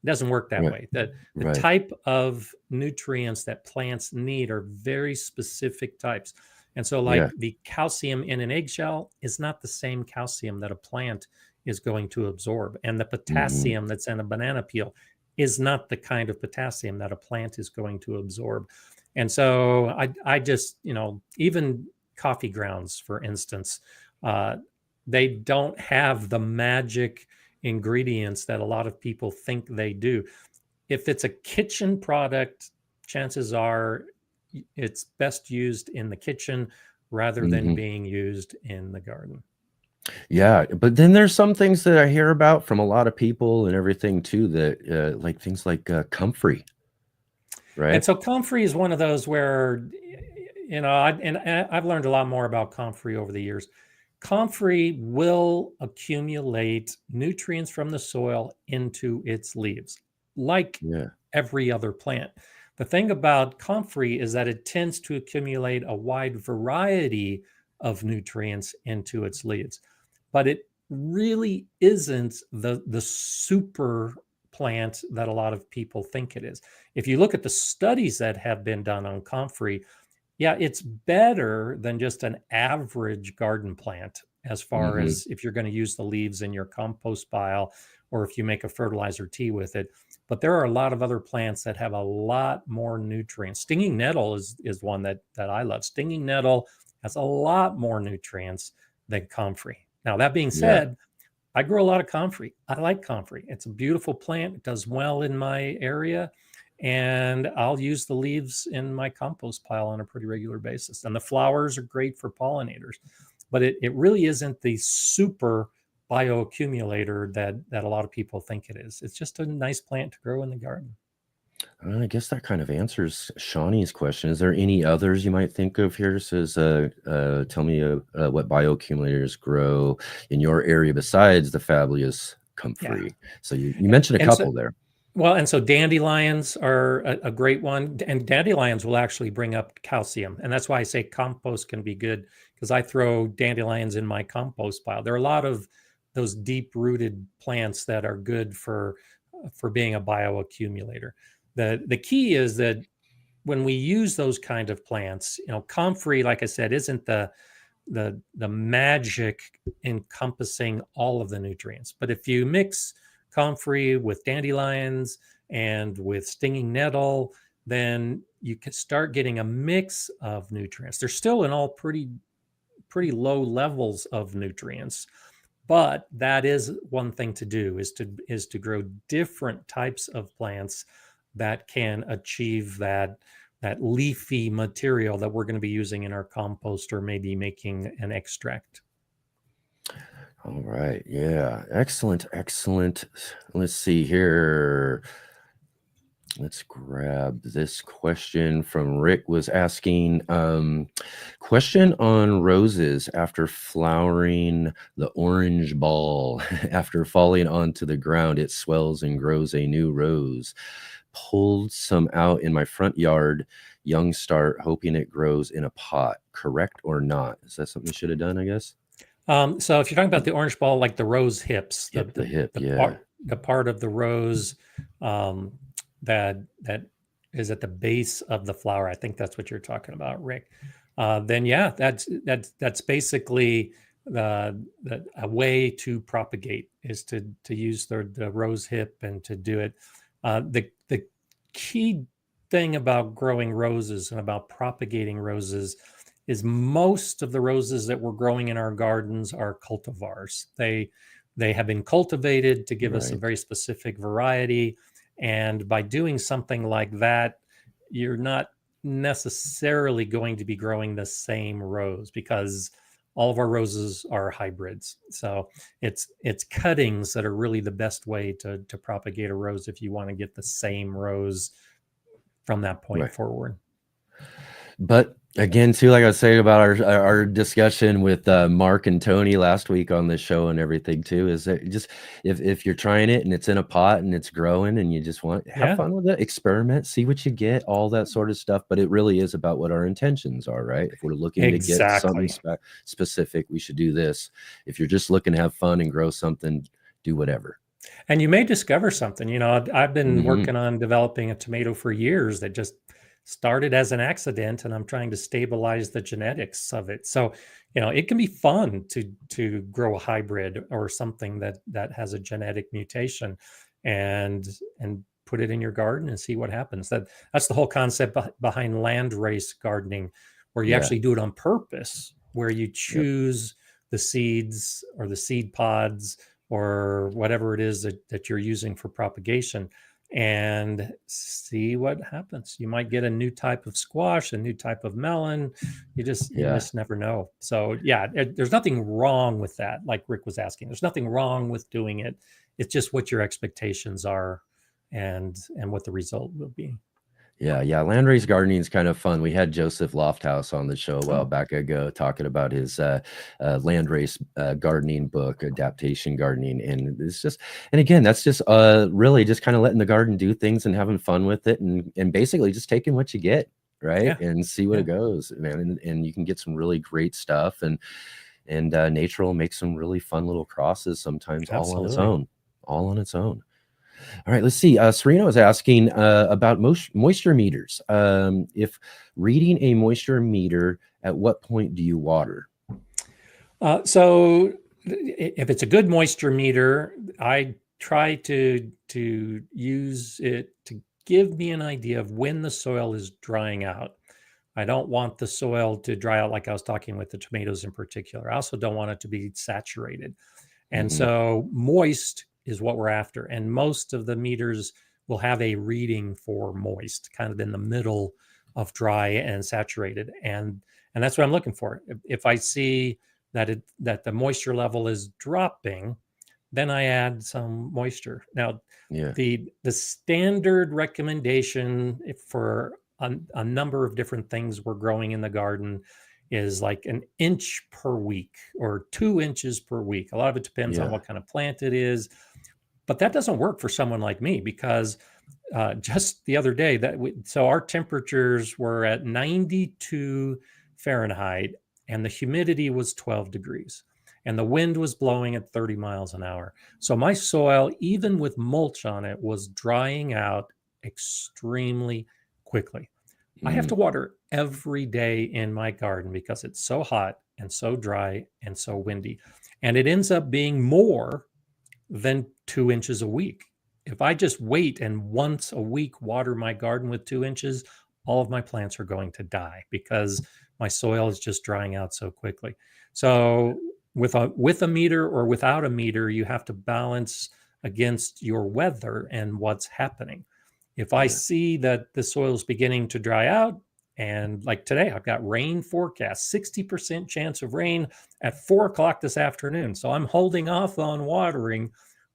It doesn't work that way. The Right. type of nutrients that plants need are very specific types. And so, like the calcium in an eggshell is not the same calcium that a plant is going to absorb. And the potassium that's in a banana peel is not the kind of potassium that a plant is going to absorb. And so I just, even coffee grounds, for instance, they don't have the magic ingredients that a lot of people think they do. If it's a kitchen product, chances are it's best used in the kitchen rather than being used in the garden. Yeah, but then there's some things that I hear about from a lot of people and everything too that like things like comfrey, right? And so comfrey is one of those where, I've learned a lot more about comfrey over the years. Comfrey will accumulate nutrients from the soil into its leaves, like every other plant. The thing about comfrey is that it tends to accumulate a wide variety of nutrients into its leaves, but it really isn't the super plant that a lot of people think it is. If you look at the studies that have been done on comfrey, yeah, it's better than just an average garden plant as far as if you're going to use the leaves in your compost pile or if you make a fertilizer tea with it. But there are a lot of other plants that have a lot more nutrients. Stinging nettle is one that I love. Stinging nettle has a lot more nutrients than comfrey. Now, that being said, I grow a lot of comfrey. I like comfrey. It's a beautiful plant. It does well in my area. And I'll use the leaves in my compost pile on a pretty regular basis. And the flowers are great for pollinators. But it really isn't the super bioaccumulator that a lot of people think it is. It's just a nice plant to grow in the garden. I guess that kind of answers Shawnee's question. Is there any others you might think of here? It says, tell me what bioaccumulators grow in your area besides the fabulous comfrey. Yeah. So you mentioned a couple there. Well, and so dandelions are a great one. And dandelions will actually bring up calcium. And that's why I say compost can be good, because I throw dandelions in my compost pile. There are a lot of those deep-rooted plants that are good for being a bioaccumulator. The key is that when we use those kind of plants, comfrey, like I said, isn't the magic encompassing all of the nutrients. But if you mix comfrey with dandelions and with stinging nettle, then you can start getting a mix of nutrients. They're still in all pretty low levels of nutrients, but that is one thing to do, is to grow different types of plants that can achieve that leafy material that we're going to be using in our compost or maybe making an extract. All right. Yeah. Excellent. Excellent. Let's see here. Let's grab this question from Rick was asking, question on roses after flowering the orange ball. After falling onto the ground, it swells and grows a new rose. Pulled some out in my front yard, young start, hoping it grows in a pot. Correct or not? Is that something you should have done, I guess? So if you're talking about the orange ball, like the rose hips, Yep, the hip, the yeah. part of the rose that is at the base of the flower, I think that's what you're talking about, Rick. Then yeah, that's basically a way to propagate, is to use the rose hip and to do it. The key thing about growing roses and about propagating roses is most of the roses that we're growing in our gardens are cultivars. They have been cultivated to give us a Right. very specific variety. And by doing something like that, you're not necessarily going to be growing the same rose, because all of our roses are hybrids. So it's cuttings that are really the best way to propagate a rose if you want to get the same rose from that point Right. forward. But again, too, like I was saying about our discussion with Mark and Tony last week on this show and everything too, is that just if you're trying it and it's in a pot and it's growing and you just want have Yeah. fun with it, experiment, see what you get, all that sort of stuff. But it really is about what our intentions are, right? If we're looking to get something Exactly. specific, we should do this. If you're just looking to have fun and grow something, do whatever. And you may discover something. You know, I've been Mhm. working on developing a tomato for years that just started as an accident, and I'm trying to stabilize the genetics of it. So, you know, it can be fun to grow a hybrid or something that has a genetic mutation, and put it in your garden and see what happens. That's the whole concept behind land race gardening, where you Yeah. actually do it on purpose, where you Yep. choose the seeds or the seed pods or whatever it is that you're using for propagation, and see what happens. You might get a new type of squash, a new type of melon. You Yeah. just never know. So yeah, there's nothing wrong with that. Like Rick was asking, there's nothing wrong with doing it. It's just what your expectations are and what the result will be. Yeah, landrace gardening is kind of fun. We had Joseph Lofthouse on the show a while Oh. back ago talking about his landrace gardening book, adaptation gardening, and it's just, and again, that's just really just kind of letting the garden do things and having fun with it, and basically just taking what you get, right, Yeah. and see what Yeah. it goes, man, and you can get some really great stuff, and nature will make some really fun little crosses sometimes all on its Absolutely. own, all on its own. All right, let's see. Serena was asking about moisture meters. If reading a moisture meter, at what point do you water? So if it's a good moisture meter, I try to use it to give me an idea of when the soil is drying out. I don't want the soil to dry out like I was talking with the tomatoes in particular. I also don't want it to be saturated. And Mhm. so moist is what we're after. And most of the meters will have a reading for moist, kind of in the middle of dry and saturated. And that's what I'm looking for. If I see that the moisture level is dropping, then I add some moisture. Now, Yeah. the standard recommendation for a number of different things we're growing in the garden is like an inch per week or 2 inches per week. A lot of it depends on Yeah. what kind of plant it is, but that doesn't work for someone like me, because just the other day so our temperatures were at 92 Fahrenheit and the humidity was 12 degrees and the wind was blowing at 30 miles an hour. So my soil, even with mulch on it, was drying out extremely quickly. I have to water every day in my garden because it's so hot and so dry and so windy. And it ends up being more than 2 inches a week. If I just wait and once a week water my garden with 2 inches, all of my plants are going to die because my soil is just drying out so quickly. So with a meter or without a meter, you have to balance against your weather and what's happening. If I Yeah. see that the soil is beginning to dry out And like today, I've got rain forecast, 60% chance of rain at 4 o'clock this afternoon. So I'm holding off on watering,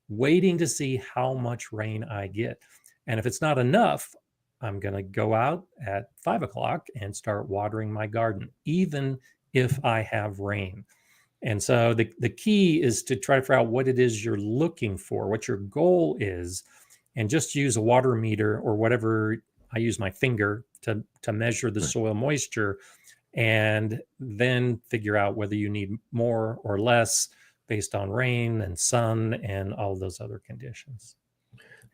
waiting to see how much rain I get. And if it's not enough, I'm going to go out at 5 o'clock and start watering my garden, even if I have rain. And so the key is to try to figure out what it is you're looking for, what your goal is, and just use a water meter or whatever. I use my finger to measure the soil moisture, and then figure out whether you need more or less based on rain and sun and all those other conditions.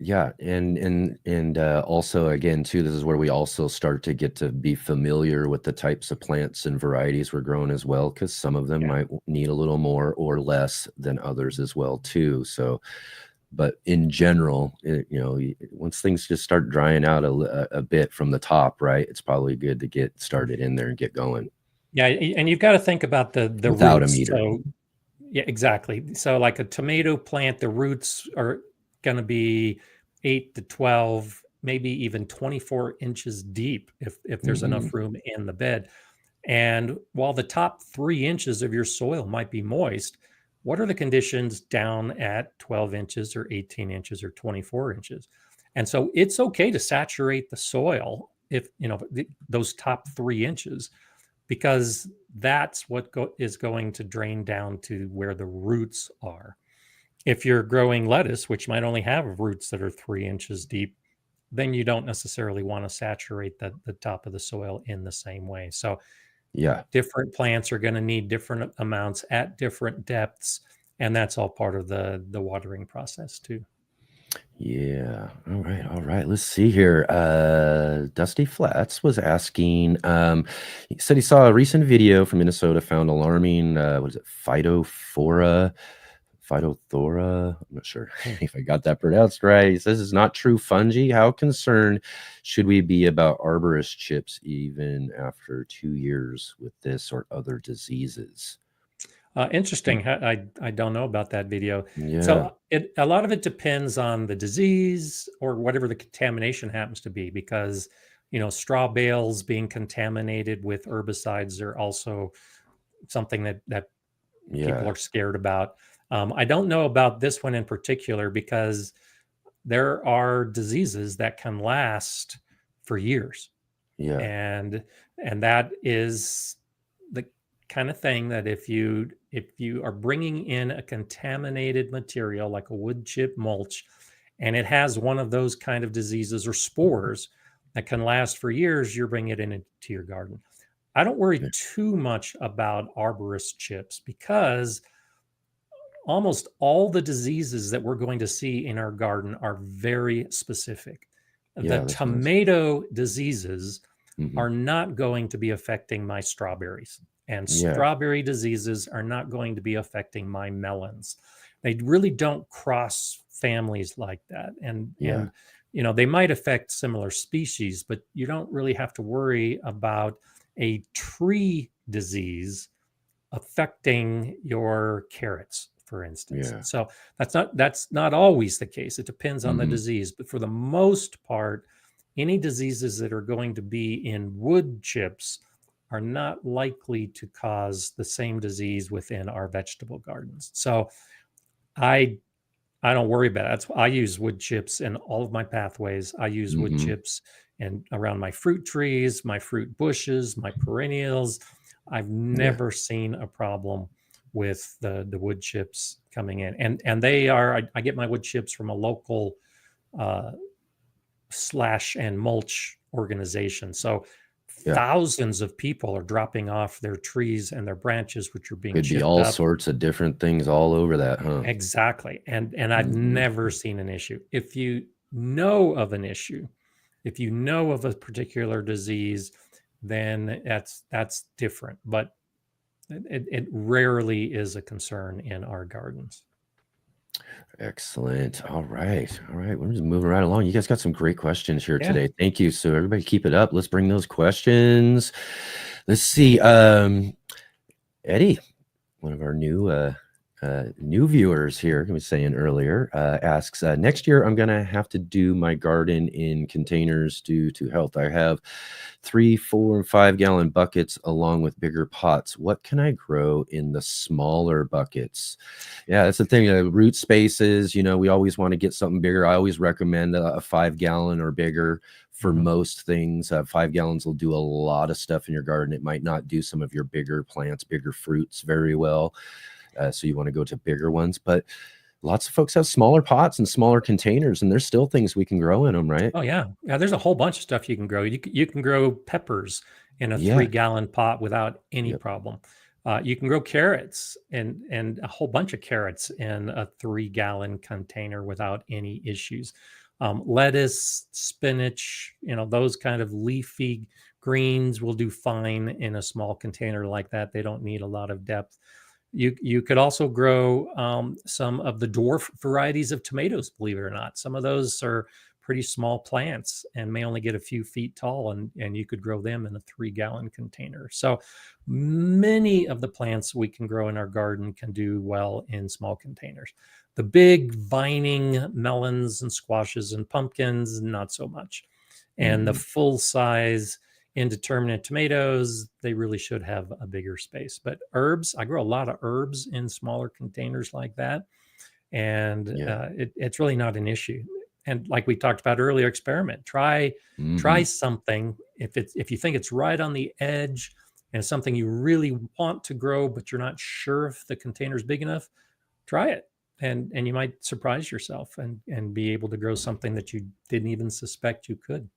Yeah, and also, again, too, this is where we also start to get to be familiar with the types of plants and varieties we're growing as well, because some of them might need a little more or less than others as well, too. So, but in general, once things just start drying out a bit from the top, right, it's probably good to get started in there and get going. Yeah, and you've got to think about the without roots. a meter. So, yeah, exactly. So like a tomato plant, the roots are going to be 8 to 12, maybe even 24 inches deep if there's enough room in the bed. And while the top 3 inches of your soil might be moist, what are the conditions down at 12 inches or 18 inches or 24 inches? And so it's okay to saturate the soil if, those top 3 inches, because that's what is going to drain down to where the roots are. If you're growing lettuce, which might only have roots that are 3 inches deep, then you don't necessarily want to saturate the top of the soil in the same way. So Yeah. different plants are going to need different amounts at different depths, and that's all part of the watering process too. Yeah. All right. Let's see here. Dusty Flats was asking, he said he saw a recent video from Minnesota found alarming, Phytophthora. I'm not sure if I got that pronounced right. He says it's not true fungi. How concerned should we be about arborist chips even after 2 years with this or other diseases? Interesting. I don't know about that video. Yeah. So a lot of it depends on the disease or whatever the contamination happens to be, because straw bales being contaminated with herbicides are also something that people are scared about. I don't know about this one in particular, because there are diseases that can last for years. Yeah. And that is the kind of thing that if you are bringing in a contaminated material like a wood chip mulch, and it has one of those kind of diseases or spores that can last for years, you're bringing it into your garden. I don't worry too much about arborist chips, because almost all the diseases that we're going to see in our garden are very specific. The tomato diseases are not going to be affecting my strawberries, and strawberry diseases are not going to be affecting my melons. They really don't cross families like that. And they might affect similar species, but you don't really have to worry about a tree disease affecting your carrots, for instance. So that's not always the case. It depends on the disease, but for the most part, any diseases that are going to be in wood chips are not likely to cause the same disease within our vegetable gardens. So I don't worry about it. I use wood chips in all of my pathways. I use wood chips and around my fruit trees, my fruit bushes, my perennials. I've never seen a problem with the wood chips coming in. And they are, I get my wood chips from a local slash and mulch organization. So thousands of people are dropping off their trees and their branches, which are being could be all sorts of different things all over that, huh? Exactly. And I've never seen an issue. If you know of an issue, if you know of a particular disease, then that's different. But it rarely is a concern in our gardens. Excellent. All right. We're just moving right along. You guys got some great questions here today. Thank you. So everybody keep it up. Let's bring those questions. Let's see. Eddie, one of our new new viewers here, I was saying earlier, asks, next year I'm going to have to do my garden in containers due to health. I have 3, 4, and 5 gallon buckets along with bigger pots. What can I grow in the smaller buckets? Yeah, that's the thing. Root spaces, we always want to get something bigger. I always recommend a 5 gallon or bigger for most things. 5 gallons will do a lot of stuff in your garden. It might not do some of your bigger plants, bigger fruits very well. So you want to go to bigger ones, but lots of folks have smaller pots and smaller containers, and there's still things we can grow in them, right? Oh yeah. Yeah. There's a whole bunch of stuff you can grow. You can grow peppers in a Yeah. 3-gallon pot without any Yep. problem. You can grow carrots and a whole bunch of carrots in a 3-gallon container without any issues. Lettuce, spinach, those kind of leafy greens will do fine in a small container like that. They don't need a lot of depth. You could also grow some of the dwarf varieties of tomatoes, believe it or not. Some of those are pretty small plants and may only get a few feet tall, and you could grow them in a 3-gallon container. So many of the plants we can grow in our garden can do well in small containers. The big vining melons and squashes and pumpkins, not so much. And the full size indeterminate tomatoes, they really should have a bigger space. But herbs, I grow a lot of herbs in smaller containers like that, and it's really not an issue. And like we talked about earlier, experiment. Try something. If you think it's right on the edge and something you really want to grow, but you're not sure if the container is big enough, try it, and you might surprise yourself and be able to grow something that you didn't even suspect you could.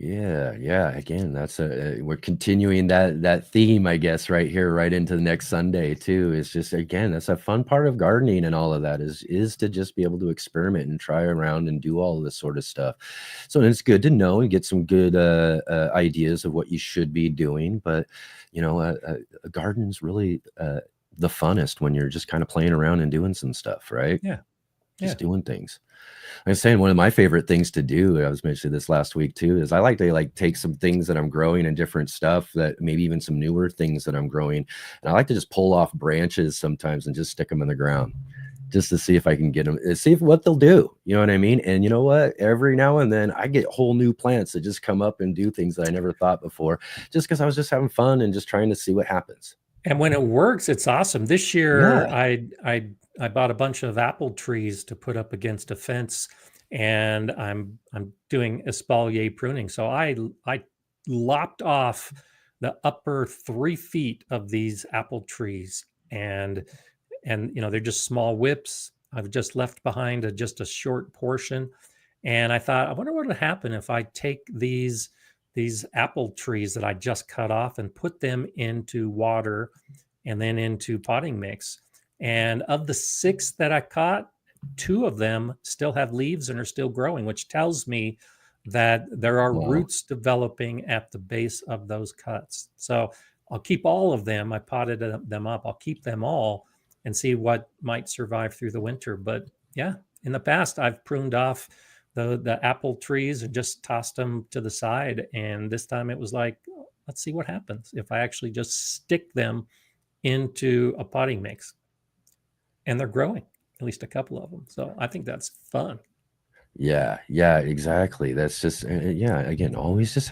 Yeah. Again, that's we're continuing that theme, I guess, right here, right into the next Sunday too. It's just, again, that's a fun part of gardening and all of that is to just be able to experiment and try around and do all of this sort of stuff. So it's good to know and get some good ideas of what you should be doing. But a garden's really the funnest when you're just kind of playing around and doing some stuff, right? Yeah. Just doing things. I was saying one of my favorite things to do, I was mentioning this last week too, is I like to take some things that I'm growing and different stuff, that maybe even some newer things that I'm growing, and I like to just pull off branches sometimes and just stick them in the ground just to see if I can get them, see what they'll do. You know what I mean? And you know what? Every now and then I get whole new plants that just come up and do things that I never thought before, just because I was just having fun and just trying to see what happens. And when it works, it's awesome. This year, I bought a bunch of apple trees to put up against a fence, and I'm doing espalier pruning. So I lopped off the upper 3 feet of these apple trees, and they're just small whips. I've just left behind just a short portion, and I thought, I wonder what would happen if I take these apple trees that I just cut off and put them into water and then into potting mix. And of the 6 that I caught, 2 of them still have leaves and are still growing, which tells me that there are roots developing at the base of those cuts. So I'll keep all of them. I potted them up. I'll keep them all and see what might survive through the winter. But yeah, in the past, I've pruned off the apple trees and just tossed them to the side. And this time it was like, let's see what happens if I actually just stick them into a potting mix. And they're growing, at least a couple of them. So I think that's fun. Yeah, exactly. That's just, again, always just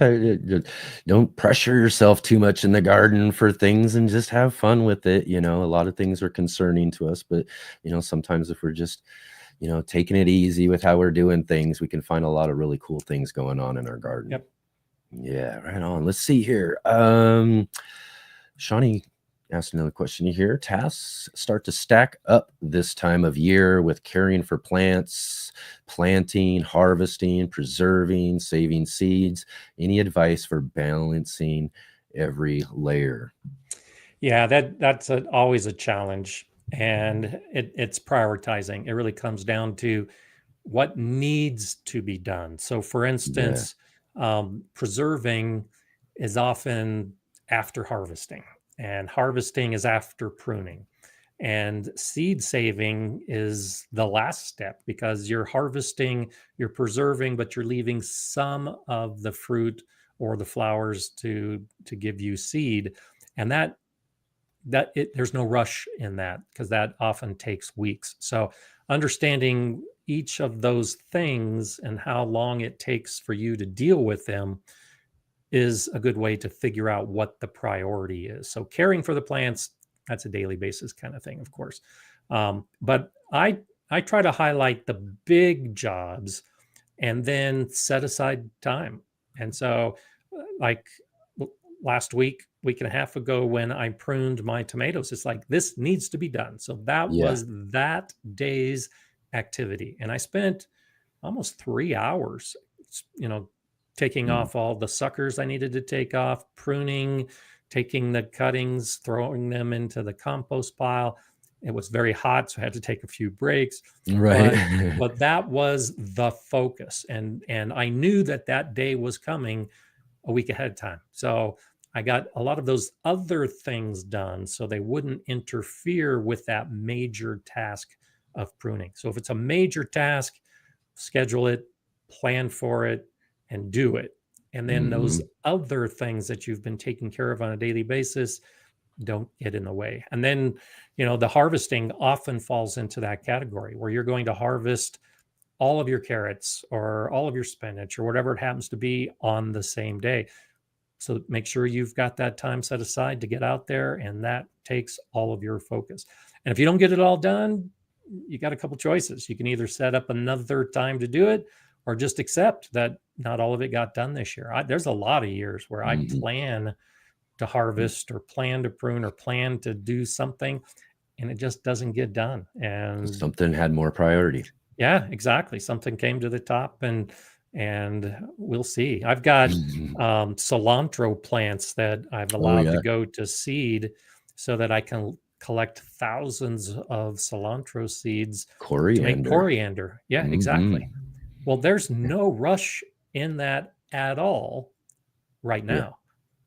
don't pressure yourself too much in the garden for things and just have fun with it. A lot of things are concerning to us, but, sometimes if we're just, taking it easy with how we're doing things, we can find a lot of really cool things going on in our garden. Yep. Yeah, right on. Let's see here. Shawnee asked another question here. Tasks start to stack up this time of year with caring for plants, planting, harvesting, preserving, saving seeds. Any advice for balancing every layer? Yeah, that's always a challenge, and it's prioritizing. It really comes down to what needs to be done. So, for instance, preserving is often after harvesting, and harvesting is after pruning. And seed saving is the last step, because you're harvesting, you're preserving, but you're leaving some of the fruit or the flowers to give you seed. And that there's no rush in that, because that often takes weeks. So understanding each of those things and how long it takes for you to deal with them is a good way to figure out what the priority is. So caring for the plants, that's a daily basis kind of thing, of course. But I try to highlight the big jobs and then set aside time. And so, like last week and a half ago, when I pruned my tomatoes, it's like, this needs to be done. So that was that day's activity. And I spent almost 3 hours, taking off all the suckers I needed to take off, pruning, taking the cuttings, throwing them into the compost pile. It was very hot, so I had to take a few breaks. Right. But that was the focus. And I knew that day was coming a week ahead of time. So I got a lot of those other things done so they wouldn't interfere with that major task of pruning. So if it's a major task, schedule it, plan for it, and do it. And then those other things that you've been taking care of on a daily basis don't get in the way. And then, the harvesting often falls into that category where you're going to harvest all of your carrots or all of your spinach or whatever it happens to be on the same day. So make sure you've got that time set aside to get out there, and that takes all of your focus. And if you don't get it all done, you got a couple choices. You can either set up another time to do it, or just accept that not all of it got done this year. There's a lot of years where I plan to harvest or plan to prune or plan to do something, and it just doesn't get done. And something had more priority. Yeah, exactly. Something came to the top, and we'll see. I've got cilantro plants that I've allowed to go to seed so that I can collect thousands of cilantro seeds to make coriander. Yeah, exactly. Well, there's no rush in that at all right now.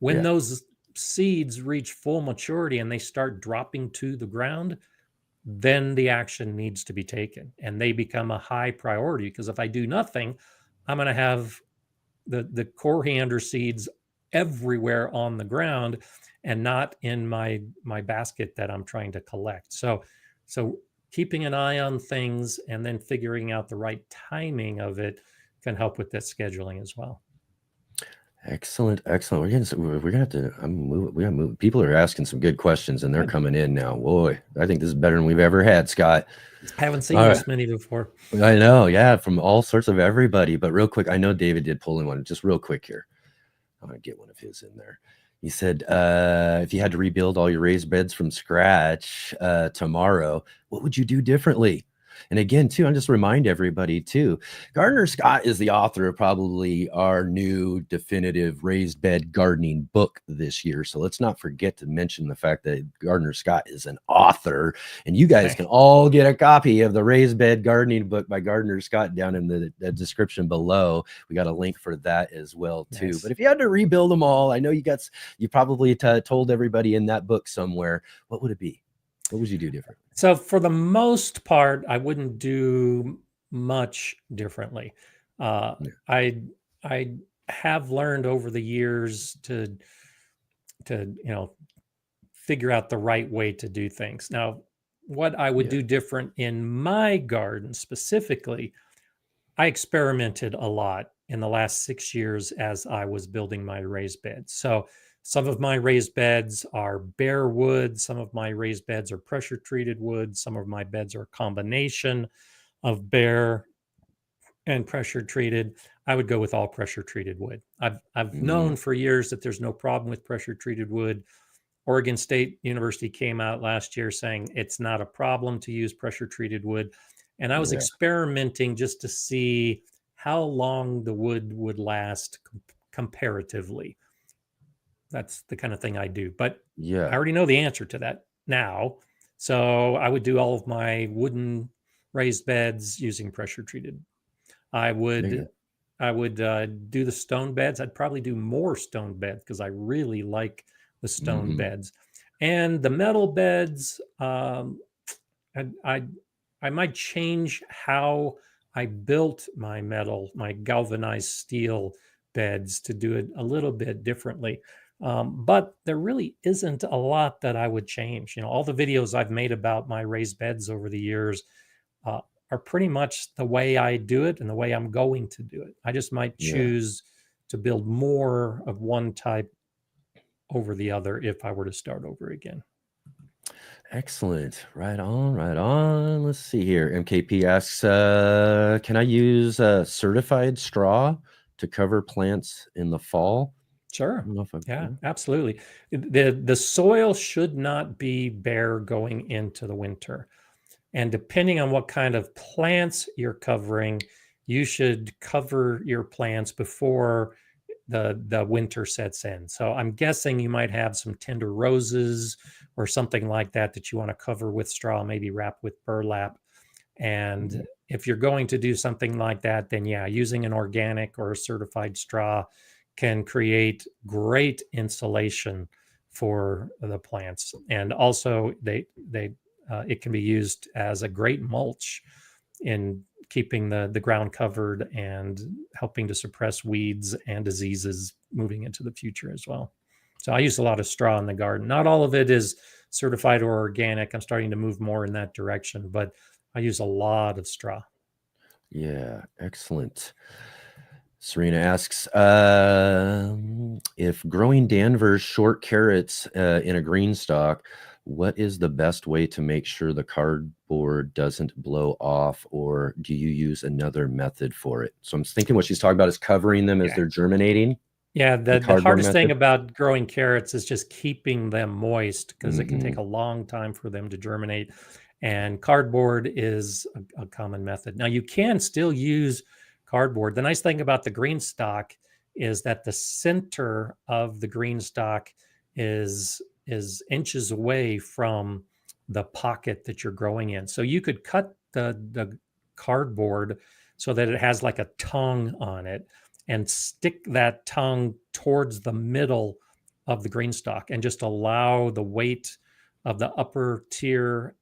When those seeds reach full maturity and they start dropping to the ground, then the action needs to be taken and they become a high priority. Because if I do nothing, I'm going to have the coriander seeds everywhere on the ground and not in my basket that I'm trying to collect. So keeping an eye on things and then figuring out the right timing of it can help with that scheduling as well. Excellent. We're gonna have to. We gotta move. People are asking some good questions, and they're coming in now. Boy, I think this is better than we've ever had, Scott. I haven't seen this many before. I know, yeah, from all sorts of everybody. But real quick, I know David did pull in one. Just real quick here, I'm gonna get one of his in there. He said, if you had to rebuild all your raised beds from scratch tomorrow, what would you do differently? And again, too, I'll just remind everybody, too, Gardner Scott is the author of probably our new definitive raised bed gardening book this year. So let's not forget to mention the fact that Gardner Scott is an author. And you guys can all get a copy of the raised bed gardening book by Gardner Scott down in the description below. We got a link for that as well, too. Nice. But if you had to rebuild them all, I know you probably told everybody in that book somewhere, what would it be? What would you do different? So for the most part, I wouldn't do much differently. I have learned over the years to figure out the right way to do things. Now, what I would do different in my garden specifically, I experimented a lot in the last 6 years as I was building my raised beds. So some of my raised beds are bare wood. Some of my raised beds are pressure treated wood. Some of my beds are a combination of bare and pressure treated. I would go with all pressure treated wood. I've known for years that there's no problem with pressure treated wood. Oregon State University came out last year saying it's not a problem to use pressure treated wood. And I was experimenting just to see how long the wood would last comparatively. That's the kind of thing I do. But I already know the answer to that now. So I would do all of my wooden raised beds using pressure treated. I would do the stone beds. I'd probably do more stone beds because I really like the stone beds. And the metal beds, I might change how I built my galvanized steel beds to do it a little bit differently. But there really isn't a lot that I would change. All the videos I've made about my raised beds over the years are pretty much the way I do it and the way I'm going to do it. I just might Yeah. choose to build more of one type over the other if I were to start over again. Excellent. Right on, right on. Let's see here. MKP asks, can I use certified straw to cover plants in the fall? I Sure. don't know if Yeah, absolutely. The soil should not be bare going into the winter. And depending on what kind of plants you're covering, you should cover your plants before the winter sets in. So I'm guessing you might have some tender roses or something like that that you want to cover with straw, maybe wrap with burlap. And if you're going to do something like that, then yeah, using an organic or a certified straw can create great insulation for the plants. And also it can be used as a great mulch in keeping the ground covered and helping to suppress weeds and diseases moving into the future as well. So I use a lot of straw in the garden. Not all of it is certified or organic. I'm starting to move more in that direction, but I use a lot of straw. Yeah, excellent. Serena asks, if growing Danvers short carrots in a green stock, what is the best way to make sure the cardboard doesn't blow off, or do you use another method for it? So I'm thinking what she's talking about is covering them as they're germinating. Yeah, the cardboard hardest thing method? about growing carrots is just keeping them moist because it can take a long time for them to germinate. And cardboard is a common method. Now, you can still use cardboard. The nice thing about the green stock is that the center of the green stock is inches away from the pocket that you're growing in. So you could cut the cardboard so that it has like a tongue on it and stick that tongue towards the middle of the green stock and just allow the weight of the upper tier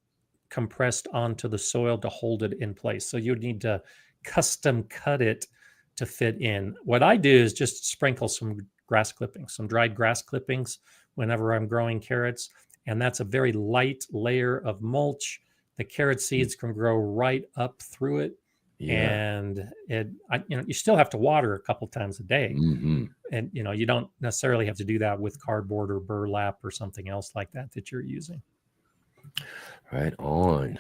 compressed onto the soil to hold it in place. So you need to custom cut it to fit in. What I do is just sprinkle some grass clippings, some dried grass clippings whenever I'm growing carrots. And that's a very light layer of mulch. The carrot seeds can grow right up through it. Yeah. And you still have to water a couple times a day. And, you don't necessarily have to do that with cardboard or burlap or something else like that you're using. Right on.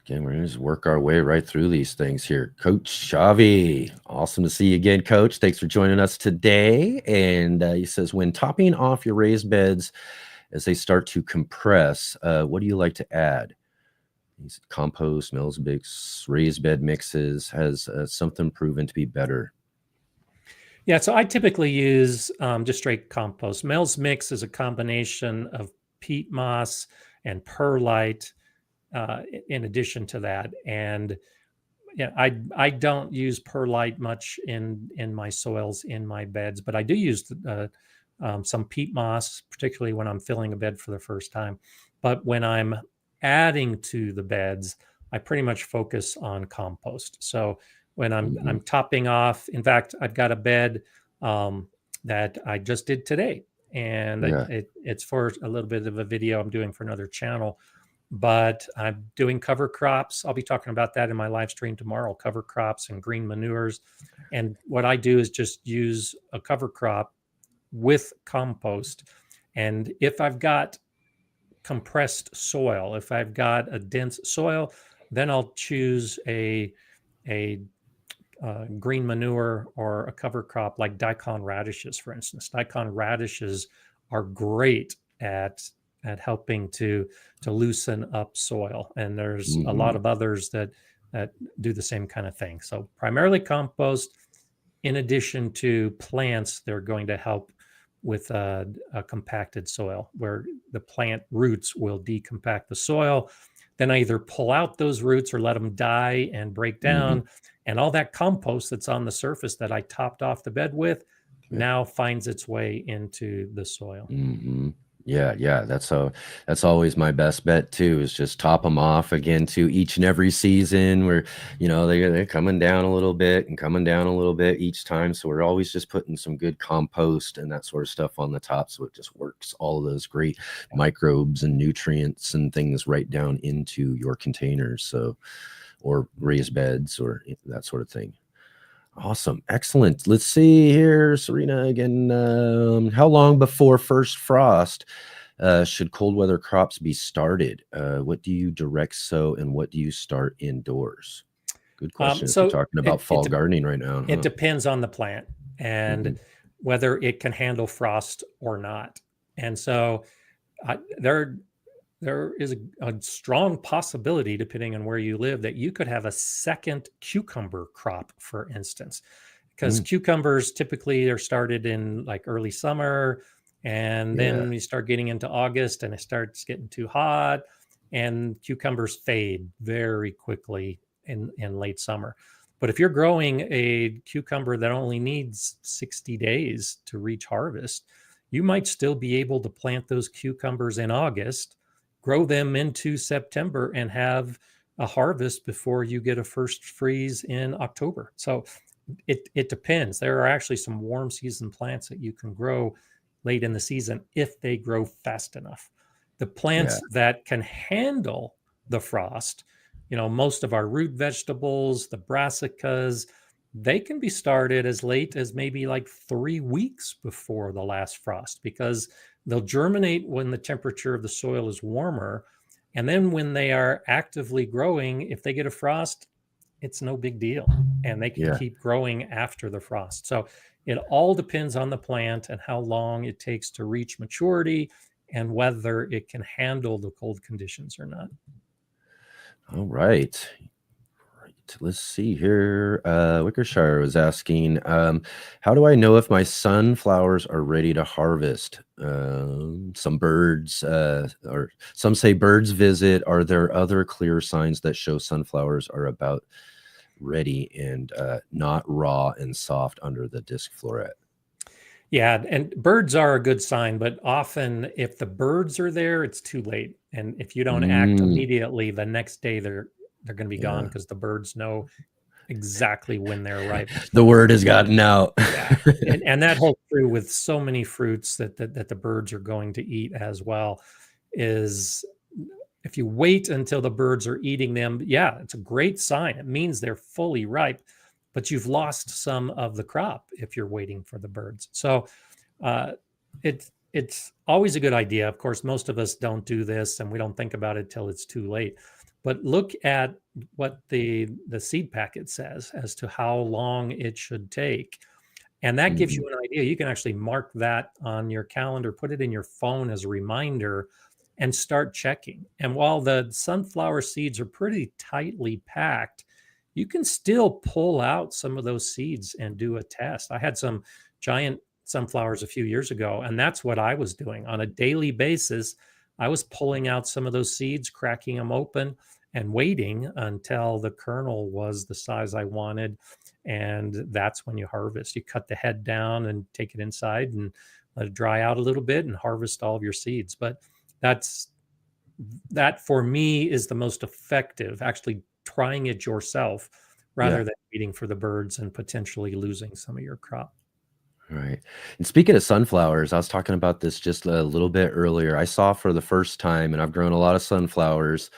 Again, we're going to just work our way right through these things here. Coach Shavi, awesome to see you again, Coach. Thanks for joining us today. And he says, when topping off your raised beds as they start to compress, what do you like to add? Compost, Mel's Mix, raised bed mixes, has something proven to be better? Yeah, so I typically use just straight compost. Mel's Mix is a combination of peat moss and perlite in addition to that. And yeah, I don't use perlite much in my soils in my beds, but I do use some peat moss, particularly when I'm filling a bed for the first time. But when I'm adding to the beds, I pretty much focus on compost. So when I'm topping off, in fact, I've got a bed that I just did today, and it's for a little bit of a video I'm doing for another channel. But I'm doing cover crops. I'll be talking about that in my live stream tomorrow, cover crops and green manures. And what I do is just use a cover crop with compost. And if I've got compressed soil, if I've got a dense soil, then I'll choose a green manure or a cover crop like daikon radishes, for instance. Daikon radishes are great at helping to loosen up soil, and there's a lot of others that do the same kind of thing. So primarily compost, in addition to plants, they're going to help with a compacted soil where the plant roots will decompact the soil. Then I either pull out those roots or let them die and break down. And all that compost that's on the surface that I topped off the bed with now finds its way into the soil. Yeah. That's always my best bet too, is just top them off again to each and every season where, they're coming down a little bit and coming down a little bit each time. So we're always just putting some good compost and that sort of stuff on the top. So it just works all of those great microbes and nutrients and things right down into your containers. So, or raised beds or that sort of thing. Awesome. Excellent. Let's see here, Serena, again. How long before first frost should cold weather crops be started? What do you direct sow and what do you start indoors? Good question. If So we're talking about fall it gardening right now. it depends on the plant and Mhm. whether it can handle frost or not. And so there is a strong possibility, depending on where you live, that you could have a second cucumber crop, for instance, because cucumbers typically are started in like early summer, and then you start getting into August and it starts getting too hot, and cucumbers fade very quickly in late summer. But if you're growing a cucumber that only needs 60 days to reach harvest, you might still be able to plant those cucumbers in August, grow them into September, and have a harvest before you get a first freeze in October. So it depends. There are actually some warm season plants that you can grow late in the season if they grow fast enough. The plants that can handle the frost, most of our root vegetables, the brassicas, they can be started as late as maybe like 3 weeks before the last frost, because they'll germinate when the temperature of the soil is warmer. And then when they are actively growing, if they get a frost, it's no big deal. And they can keep growing after the frost. So it all depends on the plant and how long it takes to reach maturity and whether it can handle the cold conditions or not. All right. Let's see here. Wickershire was asking, how do I know if my sunflowers are ready to harvest? Some birds, or some say birds visit. Are there other clear signs that show sunflowers are about ready and not raw and soft under the disc floret? Yeah, and birds are a good sign, but often if the birds are there, it's too late. And if you don't act immediately, the next day they're going to be gone, because the birds know exactly when they're ripe. The word has gotten out. Yeah, and that holds true with so many fruits that the birds are going to eat as well. Is if you wait until the birds are eating them, it's a great sign. It means they're fully ripe, but you've lost some of the crop if you're waiting for the birds. So it's always a good idea. Of course, most of us don't do this and we don't think about it till it's too late. But look at what the seed packet says as to how long it should take. And that gives you an idea. You can actually mark that on your calendar, put it in your phone as a reminder, and start checking. And while the sunflower seeds are pretty tightly packed, you can still pull out some of those seeds and do a test. I had some giant sunflowers a few years ago, and that's what I was doing on a daily basis. I was pulling out some of those seeds, cracking them open, and waiting until the kernel was the size I wanted. And that's when you harvest. You cut the head down and take it inside and let it dry out a little bit and harvest all of your seeds. But that for me is the most effective, actually trying it yourself rather than waiting for the birds and potentially losing some of your crop. Right. And speaking of sunflowers, I was talking about this just a little bit earlier. I saw for the first time, and I've grown a lot of sunflowers.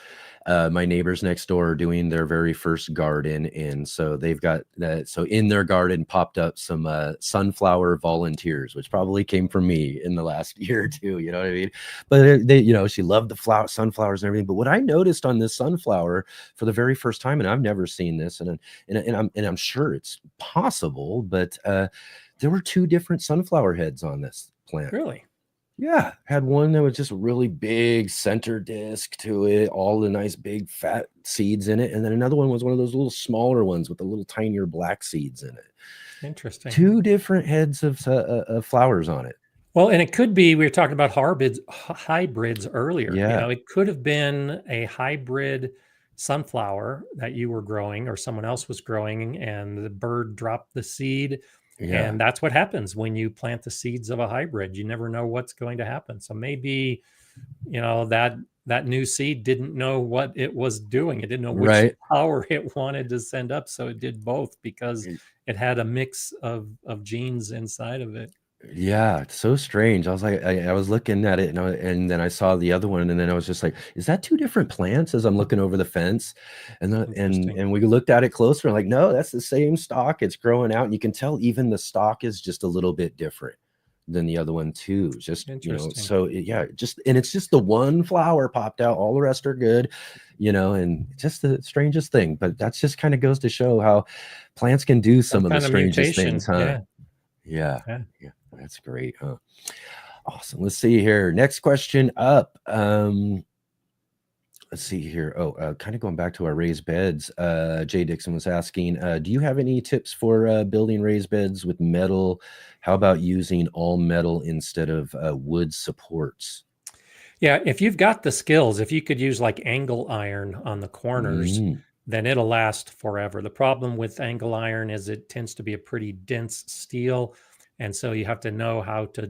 My neighbors next door are doing their very first garden. And so they've got that. So in their garden popped up some sunflower volunteers, which probably came from me in the last year or two. You know what I mean? But they, she loved the sunflowers and everything. But what I noticed on this sunflower for the very first time, and I've never seen this, and I'm sure it's possible, but there were two different sunflower heads on this plant. Really? Yeah, had one that was just a really big center disc to it, all the nice big fat seeds in it, and then another one was one of those little smaller ones with the little tinier black seeds in it. Interesting. Two different heads of flowers on it. Well, and it could be, we were talking about hybrids earlier. Yeah. It could have been a hybrid sunflower that you were growing or someone else was growing, and the bird dropped the seed Yeah. And that's what happens when you plant the seeds of a hybrid. You never know what's going to happen. So maybe, that new seed didn't know what it was doing. It didn't know which Right. power it wanted to send up. So it did both because Y- it had a mix of genes inside of it. Yeah, it's so strange. I was like, I was looking at it, and then I saw the other one, and then I was just like, is that two different plants? As I'm looking over the fence, Interesting. and we looked at it closer, like, no, that's the same stalk. It's growing out, and you can tell even the stalk is just a little bit different than the other one too. Just Interesting. so it's just the one flower popped out. All the rest are good, and just the strangest thing. But that's just kind of goes to show how plants can do some of the kind of strangest mutation. things, huh? Yeah. Yeah, that's great, huh? Awesome. Let's see here. Next question up. Let's see here. Kind of going back to our raised beds. Jay Dixon was asking, do you have any tips for building raised beds with metal? How about using all metal instead of wood supports? Yeah, if you've got the skills, if you could use like angle iron on the corners, then it'll last forever. The problem with angle iron is it tends to be a pretty dense steel. And so you have to know how to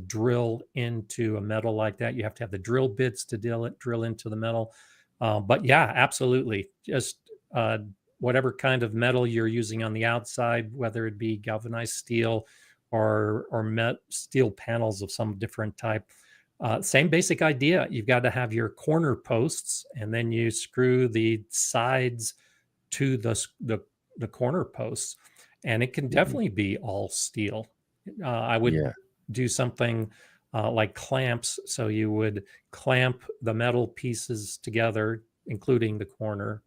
drill into a metal like that. You have to have the drill bits to drill into the metal. But yeah, absolutely. Just whatever kind of metal you're using on the outside, whether it be galvanized steel or steel panels of some different type. Same basic idea. You've got to have your corner posts, and then you screw the sides to the corner posts, and it can definitely be all steel. I would do something like clamps. So you would clamp the metal pieces together, including the corner,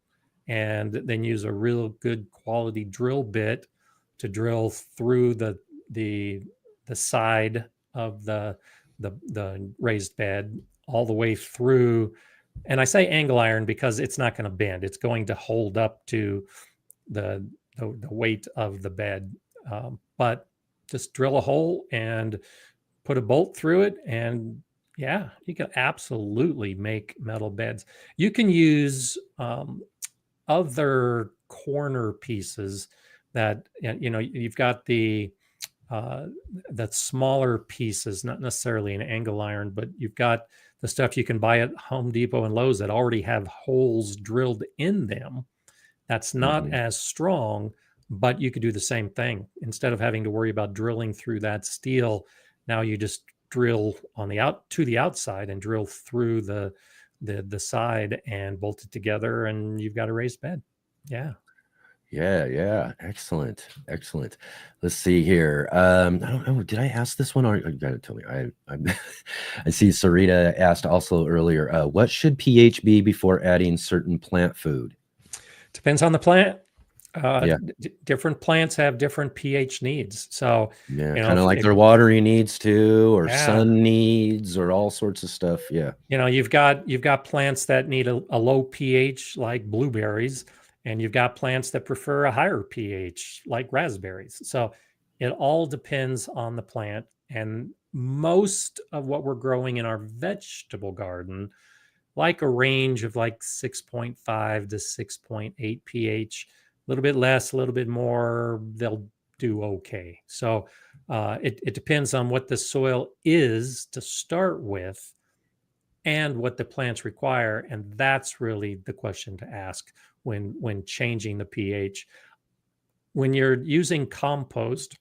and then use a real good quality drill bit to drill through the side of the raised bed all the way through. And I say angle iron because it's not going to bend. It's going to hold up to the weight of the bed. But just drill a hole and put a bolt through it, and yeah, you can absolutely make metal beds. You can use other corner pieces that you've got the smaller pieces, not necessarily an angle iron, but you've got the stuff you can buy at Home Depot and Lowe's that already have holes drilled in them. That's not as strong, but you could do the same thing. Instead of having to worry about drilling through that steel, now you just drill to the outside and drill through the side and bolt it together, and you've got a raised bed. Yeah. Yeah. Excellent. Let's see here. I don't know. Did I ask this one? Or you gotta tell me. I see Sarita asked also earlier, what should pH be before adding certain plant food? Depends on the plant. Different plants have different pH needs. So kind of like their watering needs too, or sun needs, or all sorts of stuff. Yeah. You've got plants that need a low pH like blueberries, and you've got plants that prefer a higher pH like raspberries. So it all depends on the plant. And most of what we're growing in our vegetable garden, like a range of like 6.5 to 6.8 pH, a little bit less, a little bit more, they'll do okay. So it depends on what the soil is to start with and what the plants require. And that's really the question to ask when changing the pH. When you're using compost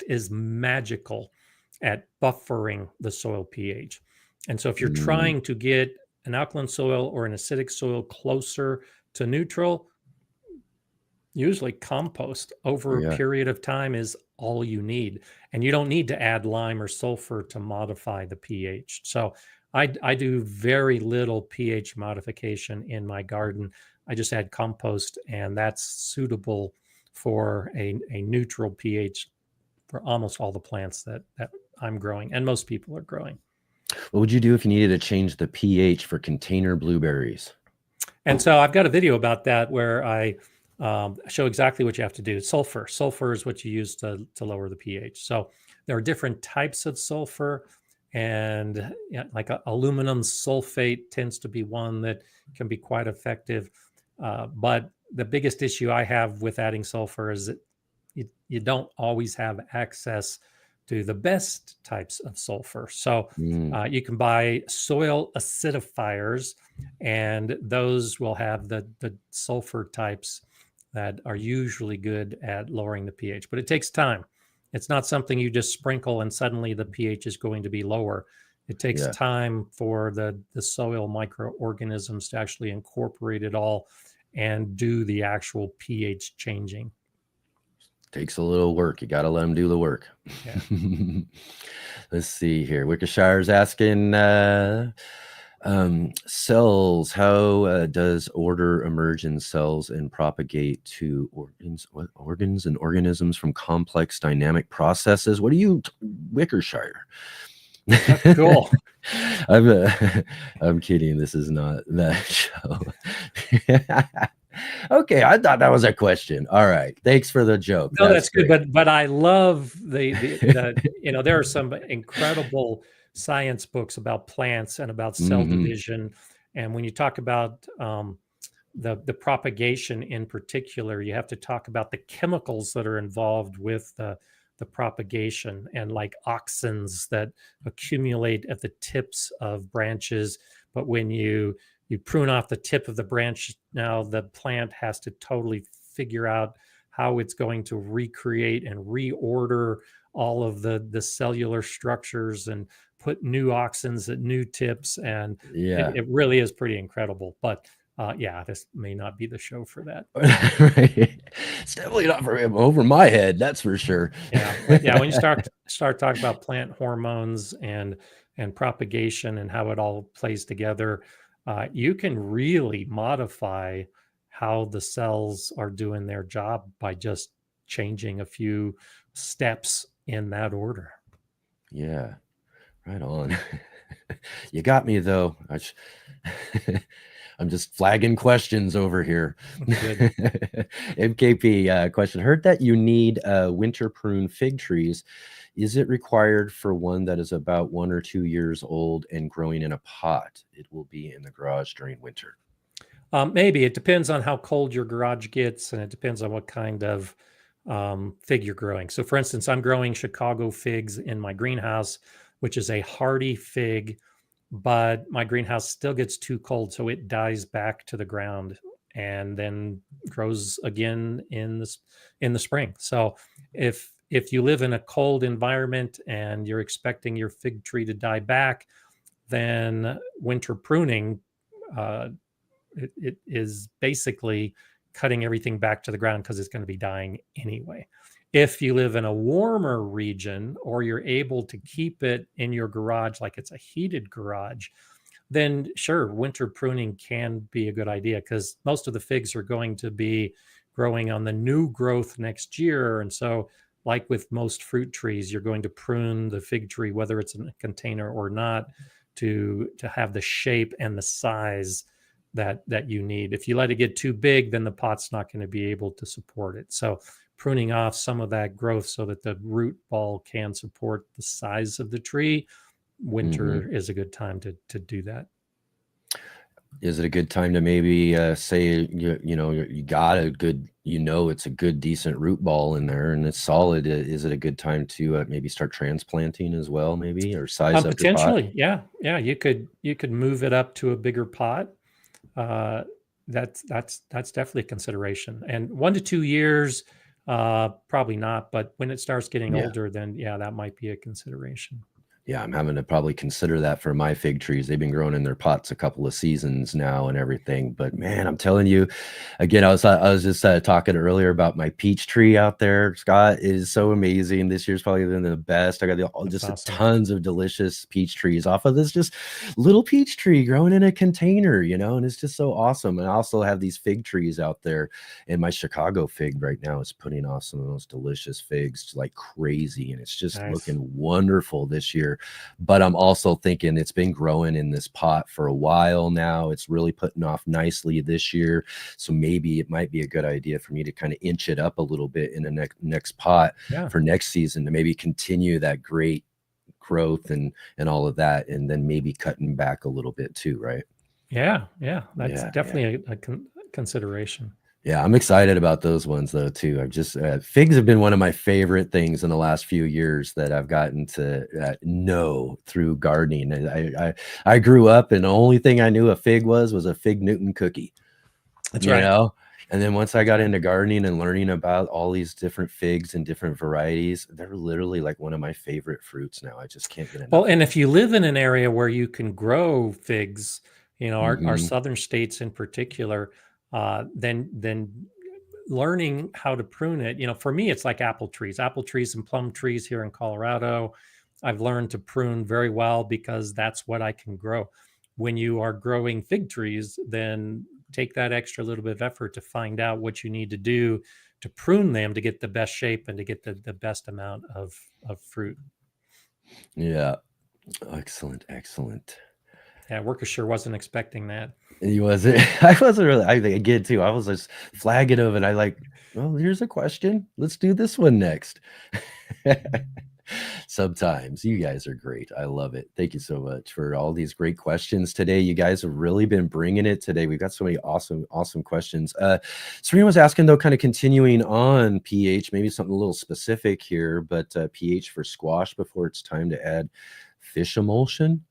is magical at buffering the soil pH. And so if you're trying to get an alkaline soil or an acidic soil closer to neutral, usually compost over a period of time is all you need. And you don't need to add lime or sulfur to modify the pH. So I do very little pH modification in my garden. I just add compost, and that's suitable for a neutral pH for almost all the plants that I'm growing and most people are growing. What would you do if you needed to change the pH for container blueberries? And so I've got a video about that where I show exactly what you have to do. Sulfur is what you use to lower the pH. So there are different types of sulfur, and like aluminum sulfate tends to be one that can be quite effective. But the biggest issue I have with adding sulfur is that you don't always have access to the best types of sulfur. So you can buy soil acidifiers, and those will have the sulfur types that are usually good at lowering the pH, but it takes time. It's not something you just sprinkle and suddenly the pH is going to be lower. It takes time for the soil microorganisms to actually incorporate it all and do the actual pH changing. Takes a little work. You got to let them do the work. Yeah. Let's see here. Wickeshire's asking cells. How does order emerge in cells and propagate to organs? What organs and organisms from complex dynamic processes? What are you, Wickershire? Cool. I'm kidding. This is not that show. Okay, I thought that was a question. All right, thanks for the joke. No, that's good. But I love the there are some incredible science books about plants and about cell division, and when you talk about the propagation in particular, you have to talk about the chemicals that are involved with the propagation, and like auxins that accumulate at the tips of branches. But when you prune off the tip of the branch, now the plant has to totally figure out how it's going to recreate and reorder all of the cellular structures and put new auxins at new tips. And it really is pretty incredible. But this may not be the show for that. Right. It's definitely not for him, over my head, that's for sure. When you start talking about plant hormones and propagation and how it all plays together, you can really modify how the cells are doing their job by just changing a few steps in that order. Yeah, right on. You got me though. I'm just flagging questions over here. MKP question. Heard that you need winter prune fig trees. Is it required for one that is about 1 or 2 years old and growing in a pot? It will be in the garage during winter. Maybe. It depends on how cold your garage gets, and it depends on what kind of fig you're growing. So for instance, I'm growing Chicago figs in my greenhouse, which is a hardy fig, but my greenhouse still gets too cold, so it dies back to the ground and then grows again in the spring. So if you live in a cold environment and you're expecting your fig tree to die back, then winter pruning, it is basically cutting everything back to the ground because it's going to be dying anyway. If you live in a warmer region, or you're able to keep it in your garage like it's a heated garage, then sure, winter pruning can be a good idea, because most of the figs are going to be growing on the new growth next year. And so, like with most fruit trees, you're going to prune the fig tree, whether it's in a container or not, to have the shape and the size that you need. If you let it get too big, then the pot's not going to be able to support it. So pruning off some of that growth so that the root ball can support the size of the tree, winter is a good time to do that. Is it a good time to maybe say, you got a good, it's a good, decent root ball in there and it's solid. Is it a good time to maybe start transplanting as well, maybe, or size up potentially? Your pot? Yeah. You could move it up to a bigger pot. That's definitely a consideration. And 1 to 2 years, probably not. But when it starts getting older, then that might be a consideration. Yeah, I'm having to probably consider that for my fig trees. They've been growing in their pots a couple of seasons now and everything. But man, I'm telling you, again, I was just talking earlier about my peach tree out there. Scott, it is so amazing. This year's probably been the best. I got awesome. Tons of delicious peach trees off of this just little peach tree growing in a container, and it's just so awesome. And I also have these fig trees out there, and my Chicago fig right now is putting off some of those delicious figs like crazy, and it's just looking wonderful this year. But I'm also thinking it's been growing in this pot for a while now. It's really putting off nicely this year. So maybe it might be a good idea for me to kind of inch it up a little bit in the next pot for next season, to maybe continue that great growth and all of that, and then maybe cutting back a little bit too, right? That's definitely a consideration. Yeah, I'm excited about those ones though too. I've just figs have been one of my favorite things in the last few years that I've gotten to know through gardening. And I grew up and the only thing I knew a fig was a Fig Newton cookie. That's You right. know? And then once I got into gardening and learning about all these different figs and different varieties, they're literally like one of my favorite fruits now. I just can't get enough. Well, and if you live in an area where you can grow figs, you know, our Mhm. southern states in particular, then learning how to prune it, you know, for me, it's like apple trees and plum trees here in Colorado. I've learned to prune very well because that's what I can grow. When you are growing fig trees, then take that extra little bit of effort to find out what you need to do to prune them to get the best shape and to get the best amount of fruit. Yeah. Excellent. Yeah, worker sure wasn't expecting that. He wasn't. I wasn't really. I think again too. I was just flagging him, and I like. Well, here's a question. Let's do this one next. Sometimes you guys are great. I love it. Thank you so much for all these great questions today. You guys have really been bringing it today. We've got so many awesome questions. Serena was asking though, kind of continuing on pH, maybe something a little specific here, but pH for squash before it's time to add fish emulsion.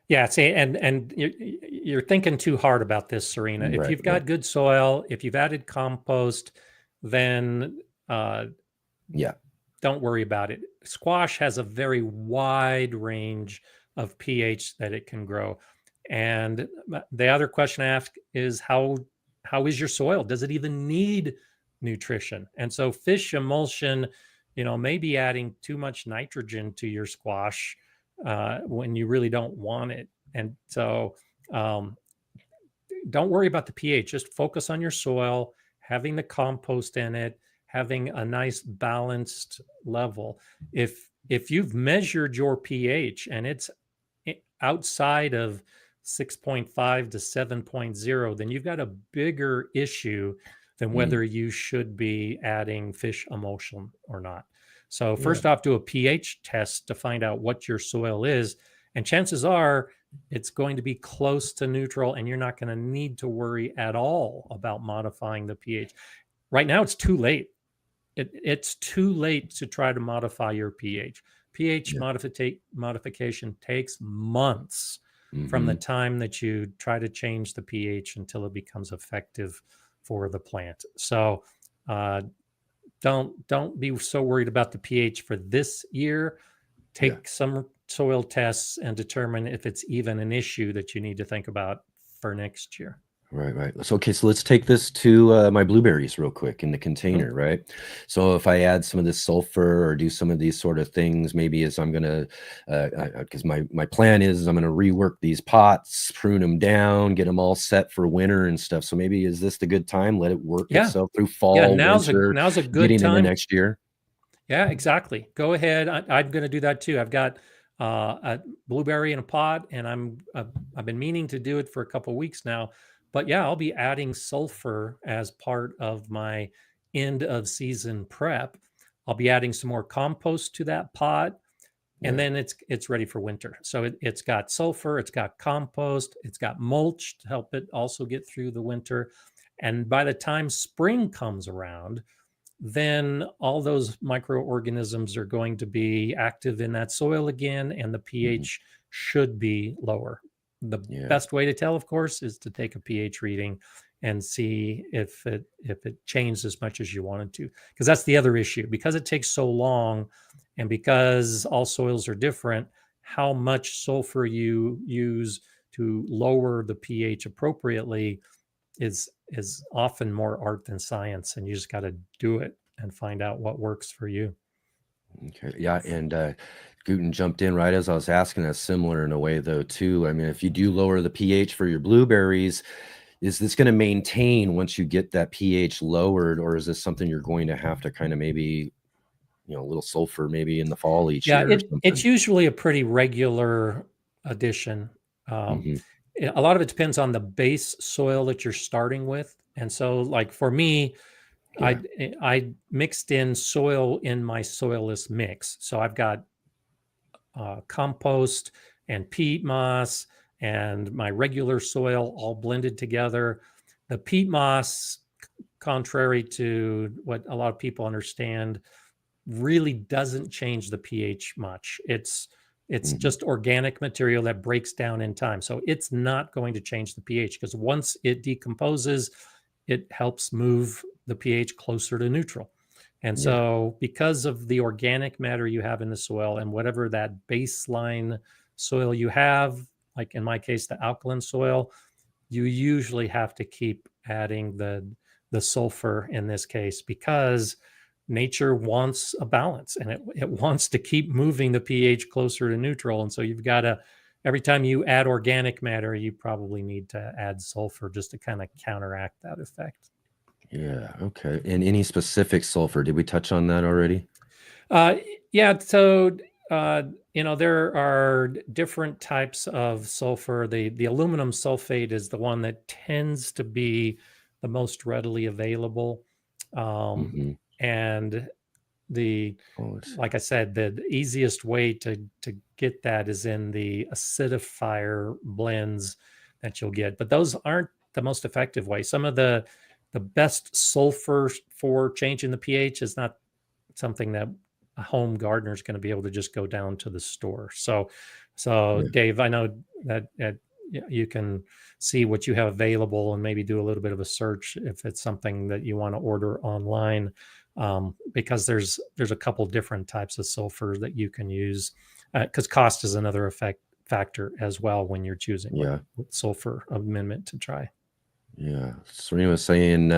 Yeah, see, and you're thinking too hard about this, Serena. If you've got good soil, if you've added compost, then yeah, don't worry about it. Squash has a very wide range of pH that it can grow. And the other question I ask is how is your soil? Does it even need nutrition? And so fish emulsion, you know, maybe adding too much nitrogen to your squash when you really don't want it. And so don't worry about the pH. Just focus on your soil, having the compost in it, having a nice balanced level. If you've measured your pH and it's outside of 6.5 to 7.0, then you've got a bigger issue than whether you should be adding fish emulsion or not. So first off, do a pH test to find out what your soil is. And chances are it's going to be close to neutral and you're not going to need to worry at all about modifying the pH. Right now, it's too late. It's too late to try to modify your pH. pH modification takes months from the time that you try to change the pH until it becomes effective for the plant. So don't be so worried about the pH for this year. Take some soil tests and determine if it's even an issue that you need to think about for next year. Right. So, okay, so let's take this to my blueberries real quick in the container, right? So if I add some of this sulfur or do some of these sort of things, maybe as I'm going to, because my plan is I'm going to rework these pots, prune them down, get them all set for winter and stuff. So maybe is this the good time? Let it work itself through fall, winter, now's a good getting time. into next year. Yeah, exactly. Go ahead. I'm going to do that too. I've got a blueberry in a pot, and I've been meaning to do it for a couple of weeks now. But yeah, I'll be adding sulfur as part of my end of season prep. I'll be adding some more compost to that pot, and then it's ready for winter. So it's got sulfur, it's got compost, it's got mulch to help it also get through the winter. And by the time spring comes around, then all those microorganisms are going to be active in that soil again, and the pH should be lower. The best way to tell, of course, is to take a pH reading and see if it changed as much as you wanted to, because that's the other issue. Because it takes so long, and because all soils are different, how much sulfur you use to lower the pH appropriately is often more art than science, and you just got to do it and find out what works for you. Okay. Yeah. And Guten jumped in right as I was asking us, similar in a way though too. I mean, if you do lower the pH for your blueberries, is this going to maintain once you get that pH lowered, or is this something you're going to have to kind of maybe, a little sulfur maybe in the fall each year? It's usually a pretty regular addition. A lot of it depends on the base soil that you're starting with. And so like for me, I mixed in soil in my soilless mix. So I've got compost and peat moss and my regular soil all blended together. The peat moss contrary to what a lot of people understand, really doesn't change the pH much. It's just organic material that breaks down in time. So it's not going to change the pH, because once it decomposes, it helps move the pH closer to neutral. And so because of the organic matter you have in the soil and whatever that baseline soil you have, like in my case, the alkaline soil, you usually have to keep adding the sulfur in this case, because nature wants a balance, and it wants to keep moving the pH closer to neutral. And so you've got to, every time you add organic matter, you probably need to add sulfur just to kind of counteract that effect. Yeah. Okay. And any specific sulfur? Did we touch on that already? Yeah. So, there are different types of sulfur. The aluminum sulfate is the one that tends to be the most readily available. And like I said, the easiest way to get that is in the acidifier blends that you'll get, but those aren't the most effective way. Some of the best sulfur for changing the pH is not something that a home gardener is going to be able to just go down to the store. So Dave, I know that you can see what you have available and maybe do a little bit of a search if it's something that you want to order online, because there's a couple different types of sulfur that you can use, because cost is another factor as well when you're choosing what sulfur amendment to try. Yeah. Serena was saying,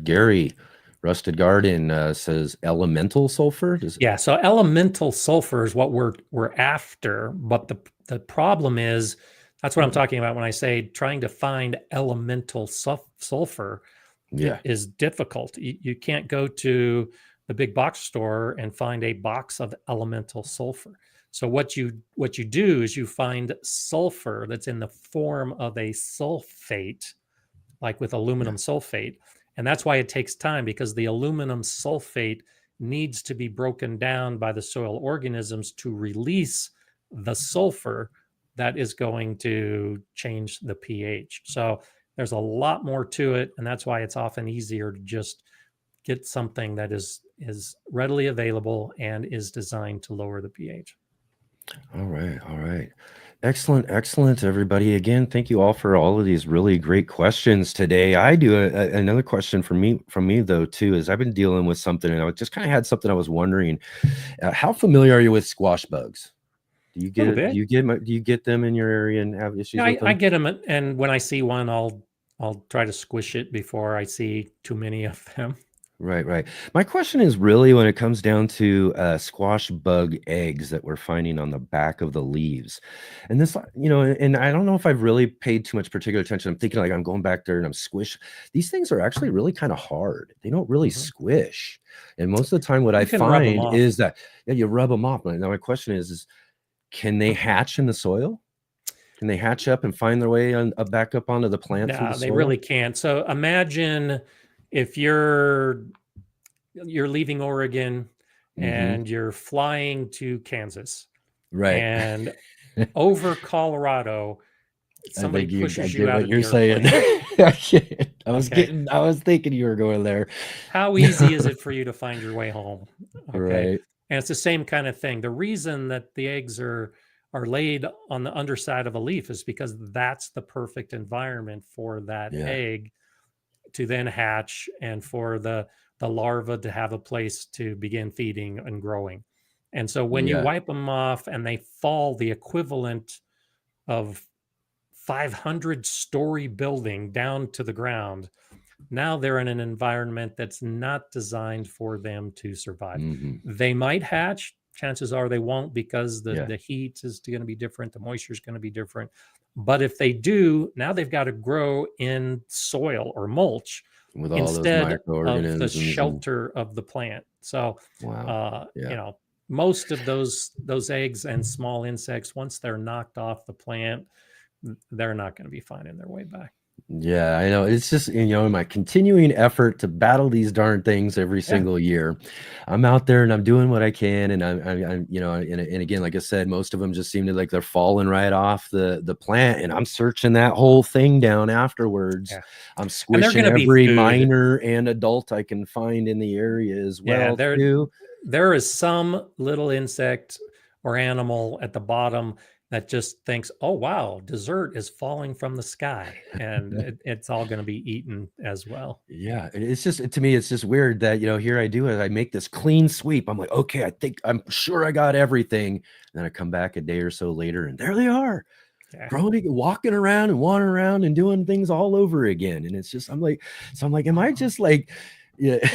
Gary Rusted Garden says elemental sulfur. So elemental sulfur is what we're after, but the problem is, that's what I'm talking about when I say trying to find elemental sulfur is difficult. You can't go to the big box store and find a box of elemental sulfur. So what you do is you find sulfur that's in the form of a sulfate, like with aluminum sulfate. And that's why it takes time, because the aluminum sulfate needs to be broken down by the soil organisms to release the sulfur that is going to change the pH. So there's a lot more to it, and that's why it's often easier to just get something that is readily available and is designed to lower the pH. All right. Excellent, everybody. Again, thank you all for all of these really great questions today. I do another question from me though too, is I've been dealing with something, and I just kind of had something I was wondering. How familiar are you with squash bugs? Do you get them in your area and have issues with them? I get them, and when I see one, I'll try to squish it before I see too many of them. Right. My question is really when it comes down to squash bug eggs that we're finding on the back of the leaves. And this, and I don't know if I've really paid too much particular attention. I'm thinking like I'm going back there and I'm squish. These things are actually really kind of hard. They don't really squish. And most of the time what I find is that you rub them off. Now my question is can they hatch in the soil? Can they hatch up and find their way back up onto the plant? No, they really can't. So imagine if you're leaving Oregon and you're flying to Kansas, right? And over Colorado, somebody pushes you out of you're saying. I was thinking you were going there. How easy is it for you to find your way home? Okay. Right. And it's the same kind of thing. The reason that the eggs are laid on the underside of a leaf is because that's the perfect environment for that egg to then hatch and for the larva to have a place to begin feeding and growing. And so when you wipe them off and they fall the equivalent of 500-story building down to the ground, now they're in an environment that's not designed for them to survive. They might hatch. Chances are they won't, because the heat is going to be different. The moisture is going to be different. But if they do, now they've got to grow in soil or mulch with all instead those microorganisms of the shelter of the plant. So, most of those eggs and small insects, once they're knocked off the plant, they're not going to be finding their way back. Yeah, I know. It's just, my continuing effort to battle these darn things every Yeah. single year. I'm out there and I'm doing what I can, and I'm and again, like I said, most of them just seem to like they're falling right off the plant, and I'm searching that whole thing down afterwards. Yeah. I'm And they're squishing going to be every food. minor and adult I can find in the area as Yeah, well, too. there is some little insect or animal at the bottom that just thinks, "Oh wow, dessert is falling from the sky," and it's all going to be eaten as well. Yeah, it's just to me, it's just weird that here I do it. I make this clean sweep. I'm like, okay, I'm sure I got everything. And then I come back a day or so later, and there they are, Yeah. growing, walking around and wandering around and doing things all over again. And it's just, I'm like, am I just like, yeah,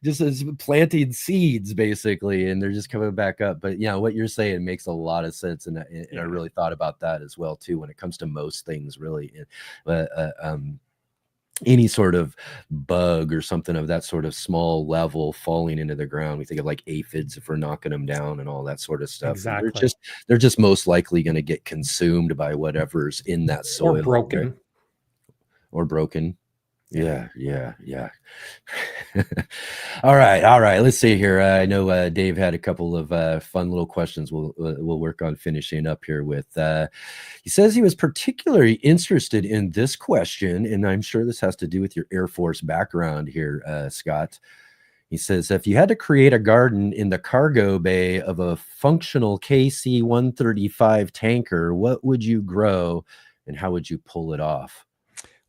just as planting seeds basically, and they're just coming back up. But yeah, what you're saying makes a lot of sense, and I Yeah. really thought about that as well too when it comes to most things, really. Any sort of bug or something of that sort of small level falling into the ground. We think of like aphids if we're knocking them down and all that sort of stuff. And Exactly. they're just most likely going to get consumed by whatever's in that soil. Or broken. Right? Or broken. Yeah. Yeah. All right. Let's see here. I know Dave had a couple of fun little questions. We'll work on finishing up here with. He says he was particularly interested in this question, and I'm sure this has to do with your Air Force background here, Scott. He says, if you had to create a garden in the cargo bay of a functional KC-135 tanker, what would you grow, and how would you pull it off?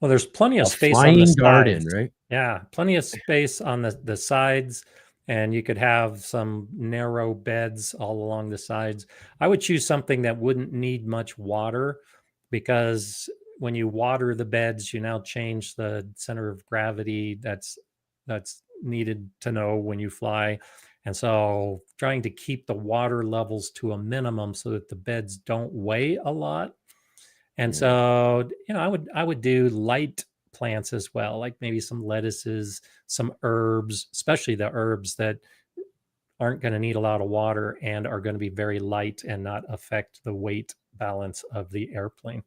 Well, there's plenty of A space on the flying garden, sides. right? Yeah, plenty of space on the sides, and you could have some narrow beds all along the sides. I would choose something that wouldn't need much water, because when you water the beds, you now change the center of gravity that's needed to know when you fly. And so trying to keep the water levels to a minimum so that the beds don't weigh a lot. And Yeah. so, I would do light plants as well, like maybe some lettuces, some herbs, especially the herbs that aren't going to need a lot of water and are going to be very light and not affect the weight balance of the airplane.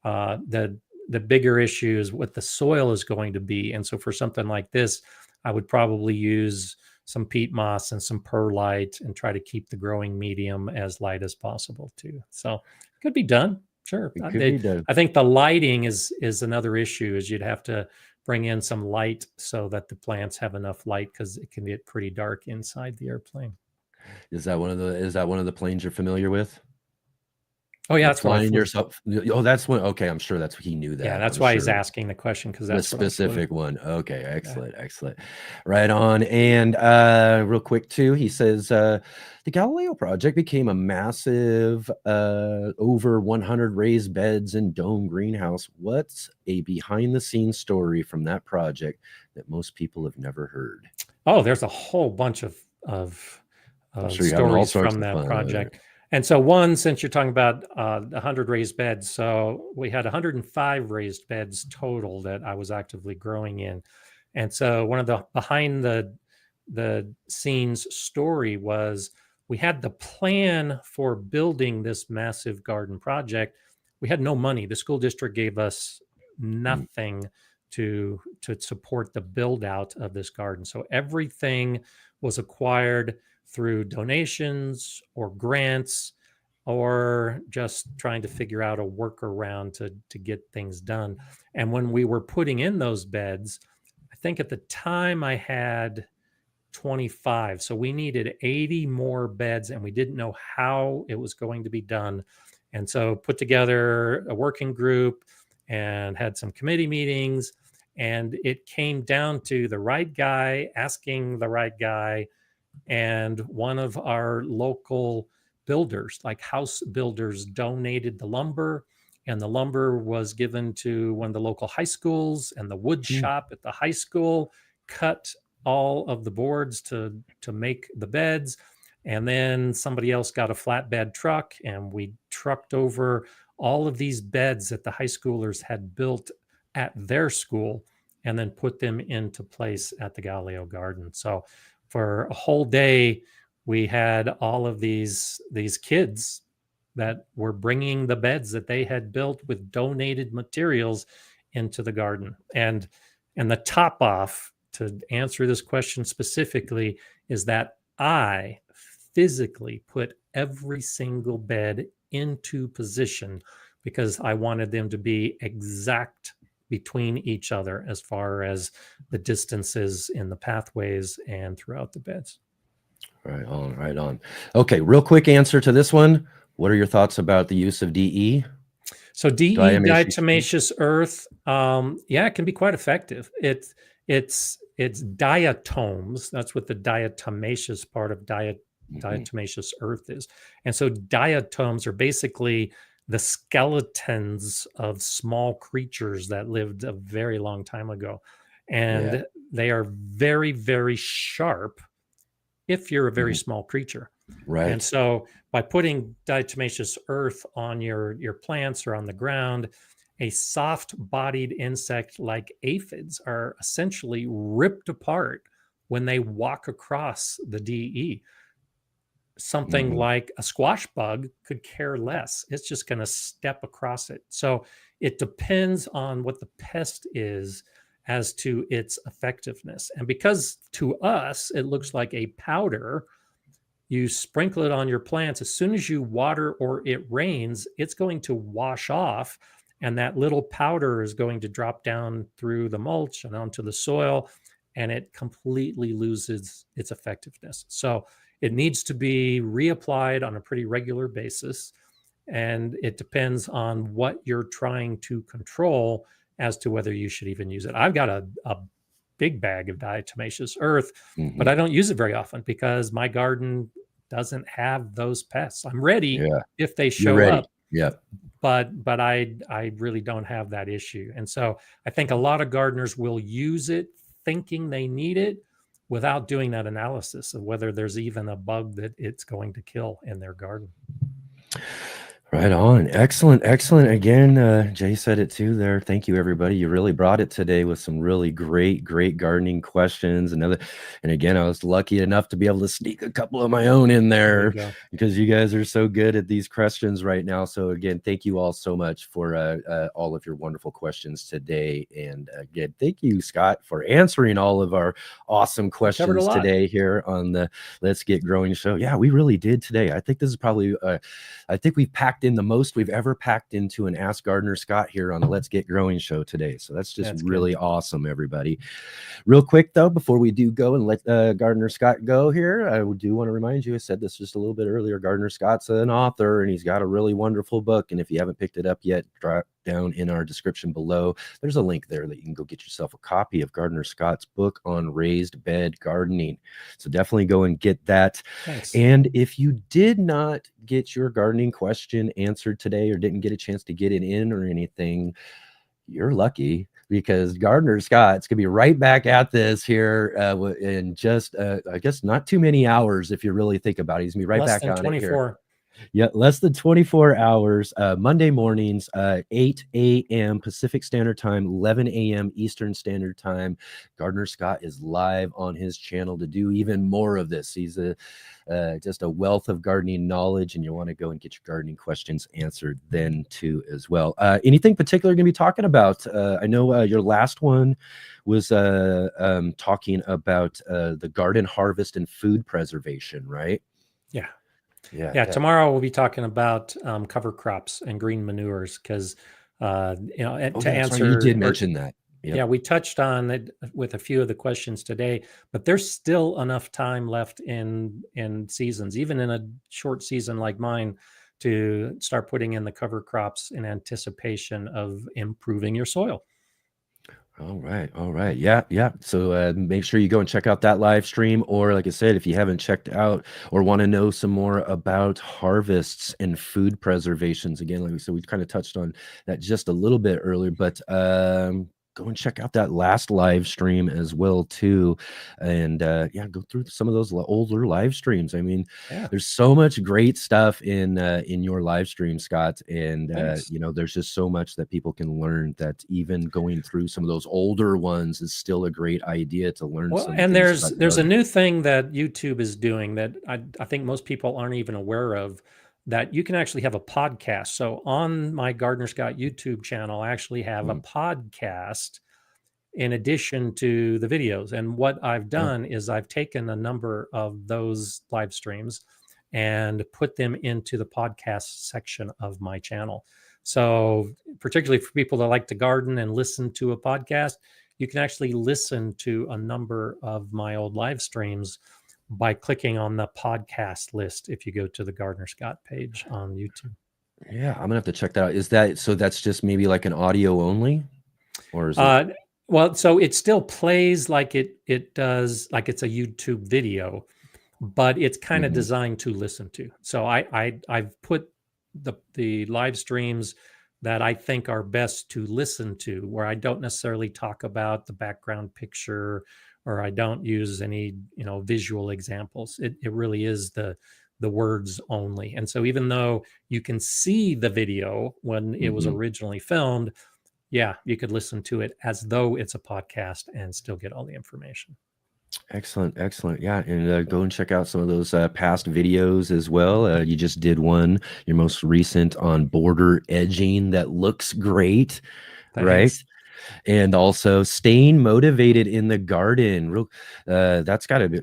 The bigger issue is what the soil is going to be. And so for something like this, I would probably use some peat moss and some perlite and try to keep the growing medium as light as possible too. So it could be done. Sure. It could be done. I think the lighting is another issue, is you'd have to bring in some light so that the plants have enough light, because it can get pretty dark inside the airplane. Is that one of the planes you're familiar with? Oh yeah, that's flying yourself. Oh, that's one. Okay, I'm sure he knew that. Yeah, that's I'm why sure. he's asking the question, because that's the specific one. Okay, Yeah. excellent. Right on. And real quick too, he says the Galileo project became a massive over 100 raised beds and dome greenhouse. What's a behind the scenes story from that project that most people have never heard? Oh, there's a whole bunch of sure you're having all stories sorts from of that fun with project. And so one, since you're talking about 100 raised beds, so we had 105 raised beds total that I was actively growing in. And so one of the behind the scenes story was, we had the plan for building this massive garden project. We had no money. The school district gave us nothing to support the build out of this garden. So everything was acquired through donations or grants, or just trying to figure out a workaround to get things done. And when we were putting in those beds, I think at the time I had 25. So we needed 80 more beds, and we didn't know how it was going to be done. And so put together a working group and had some committee meetings. And it came down to the right guy asking the right guy, and one of our local builders, like house builders, donated the lumber, and the lumber was given to one of the local high schools, and the wood shop at the high school cut all of the boards to make the beds. And then somebody else got a flatbed truck, and we trucked over all of these beds that the high schoolers had built at their school, and then put them into place at the Galileo Garden. So for a whole day, we had all of these kids that were bringing the beds that they had built with donated materials into the garden. And the top off to answer this question specifically is that I physically put every single bed into position because I wanted them to be exact between each other as far as the distances in the pathways and throughout the beds. Right on, right on. Okay, real quick answer to this one. What are your thoughts about the use of DE? So DE, diatomaceous earth, yeah, it can be quite effective. It's diatoms. That's what the diatomaceous part of diatomaceous earth is. And so diatoms are basically the skeletons of small creatures that lived a very long time ago. And they are very, very sharp if you're a very small creature. Right. And so by putting diatomaceous earth on your plants or on the ground, a soft-bodied insect like aphids are essentially ripped apart when they walk across the DE. Something like a squash bug could care less. It's just going to step across it. So it depends on what the pest is as to its effectiveness. And because to us, it looks like a powder, you sprinkle it on your plants. As soon as you water or it rains, it's going to wash off. And that little powder is going to drop down through the mulch and onto the soil, and it completely loses its effectiveness. So it needs to be reapplied on a pretty regular basis. And it depends on what you're trying to control as to whether you should even use it. I've got a big bag of diatomaceous earth, but I don't use it very often because my garden doesn't have those pests. I'm ready if they show up. Yeah. But I really don't have that issue. And so I think a lot of gardeners will use it thinking they need it without doing that analysis of whether there's even a bug that it's going to kill in their garden. Right on. Excellent. Excellent. Again, Jay said it too there. Thank you, everybody. You really brought it today with some really great gardening questions. And again, I was lucky enough to be able to sneak a couple of my own in there because you guys are so good at these questions right now. So again, thank you all so much for all of your wonderful questions today. And again, thank you, Scott, for answering all of our awesome questions today here on the Let's Get Growing show. Yeah, we really did today. I think this is probably, I think we've packed in the most we've ever packed into an Ask Gardener Scott here on the Let's Get Growing show today. So that's really awesome, everybody. Real quick though, before we do go and let Gardener Scott go here, I do want to remind you, I said this just a little bit earlier, Gardener Scott's an author and he's got a really wonderful book. And if you haven't picked it up yet, drop down in our description below. There's a link there that you can go get yourself a copy of Gardener Scott's book on raised bed gardening. So definitely go and get that. Thanks. And if you did not get your gardening question answered today or didn't get a chance to get it in or anything, you're lucky because Gardener Scott's gonna be right back at this here in just I guess not too many hours if you really think about it. He's gonna be right back on 24. It here. Yeah, less than 24 hours, Monday mornings, 8 a.m. Pacific Standard Time, 11 a.m. Eastern Standard Time. Gardener Scott is live on his channel to do even more of this. He's just a wealth of gardening knowledge, and you want to go and get your gardening questions answered then too as well. Anything particular going to be talking about? I know your last one was talking about the garden harvest and food preservation, right? Yeah. Tomorrow we'll be talking about cover crops and green manures because, to answer. You did mention that. Yep. Yeah, we touched on it with a few of the questions today, but there's still enough time left in seasons, even in a short season like mine, to start putting in the cover crops in anticipation of improving your soil. All right. Yeah. So make sure you go and check out that live stream, or like I said, if you haven't checked out or want to know some more about harvests and food preservations, again, like we said, we kind of touched on that just a little bit earlier, but go and check out that last live stream as well too, and go through some of those older live streams. I mean, there's so much great stuff in your live stream, Scott, and there's just so much that people can learn that even going through some of those older ones is still a great idea to learn. Well, and there's a new thing that YouTube is doing that I think most people aren't even aware of. that you can actually have a podcast. So on my Gardener Scott YouTube channel, I actually have a podcast in addition to the videos. And what I've done is I've taken a number of those live streams and put them into the podcast section of my channel. So particularly for people that like to garden and listen to a podcast, you can actually listen to a number of my old live streams by clicking on the podcast list if you go to the Gardener Scott page on YouTube. Yeah, I'm gonna have to check that out. Is that so? That's just maybe like an audio only, or is it? Well, so it still plays like it does, like it's a YouTube video, but it's kind of designed to listen to. So I've put the live streams that I think are best to listen to, where I don't necessarily talk about the background picture, or I don't use any, visual examples. It really is the words only. And so even though you can see the video when it was originally filmed, yeah, you could listen to it as though it's a podcast and still get all the information. Excellent. Yeah, and go and check out some of those past videos as well. You just did one, your most recent, on border edging that looks great. Thanks. Right? And also staying motivated in the garden. That's got to be,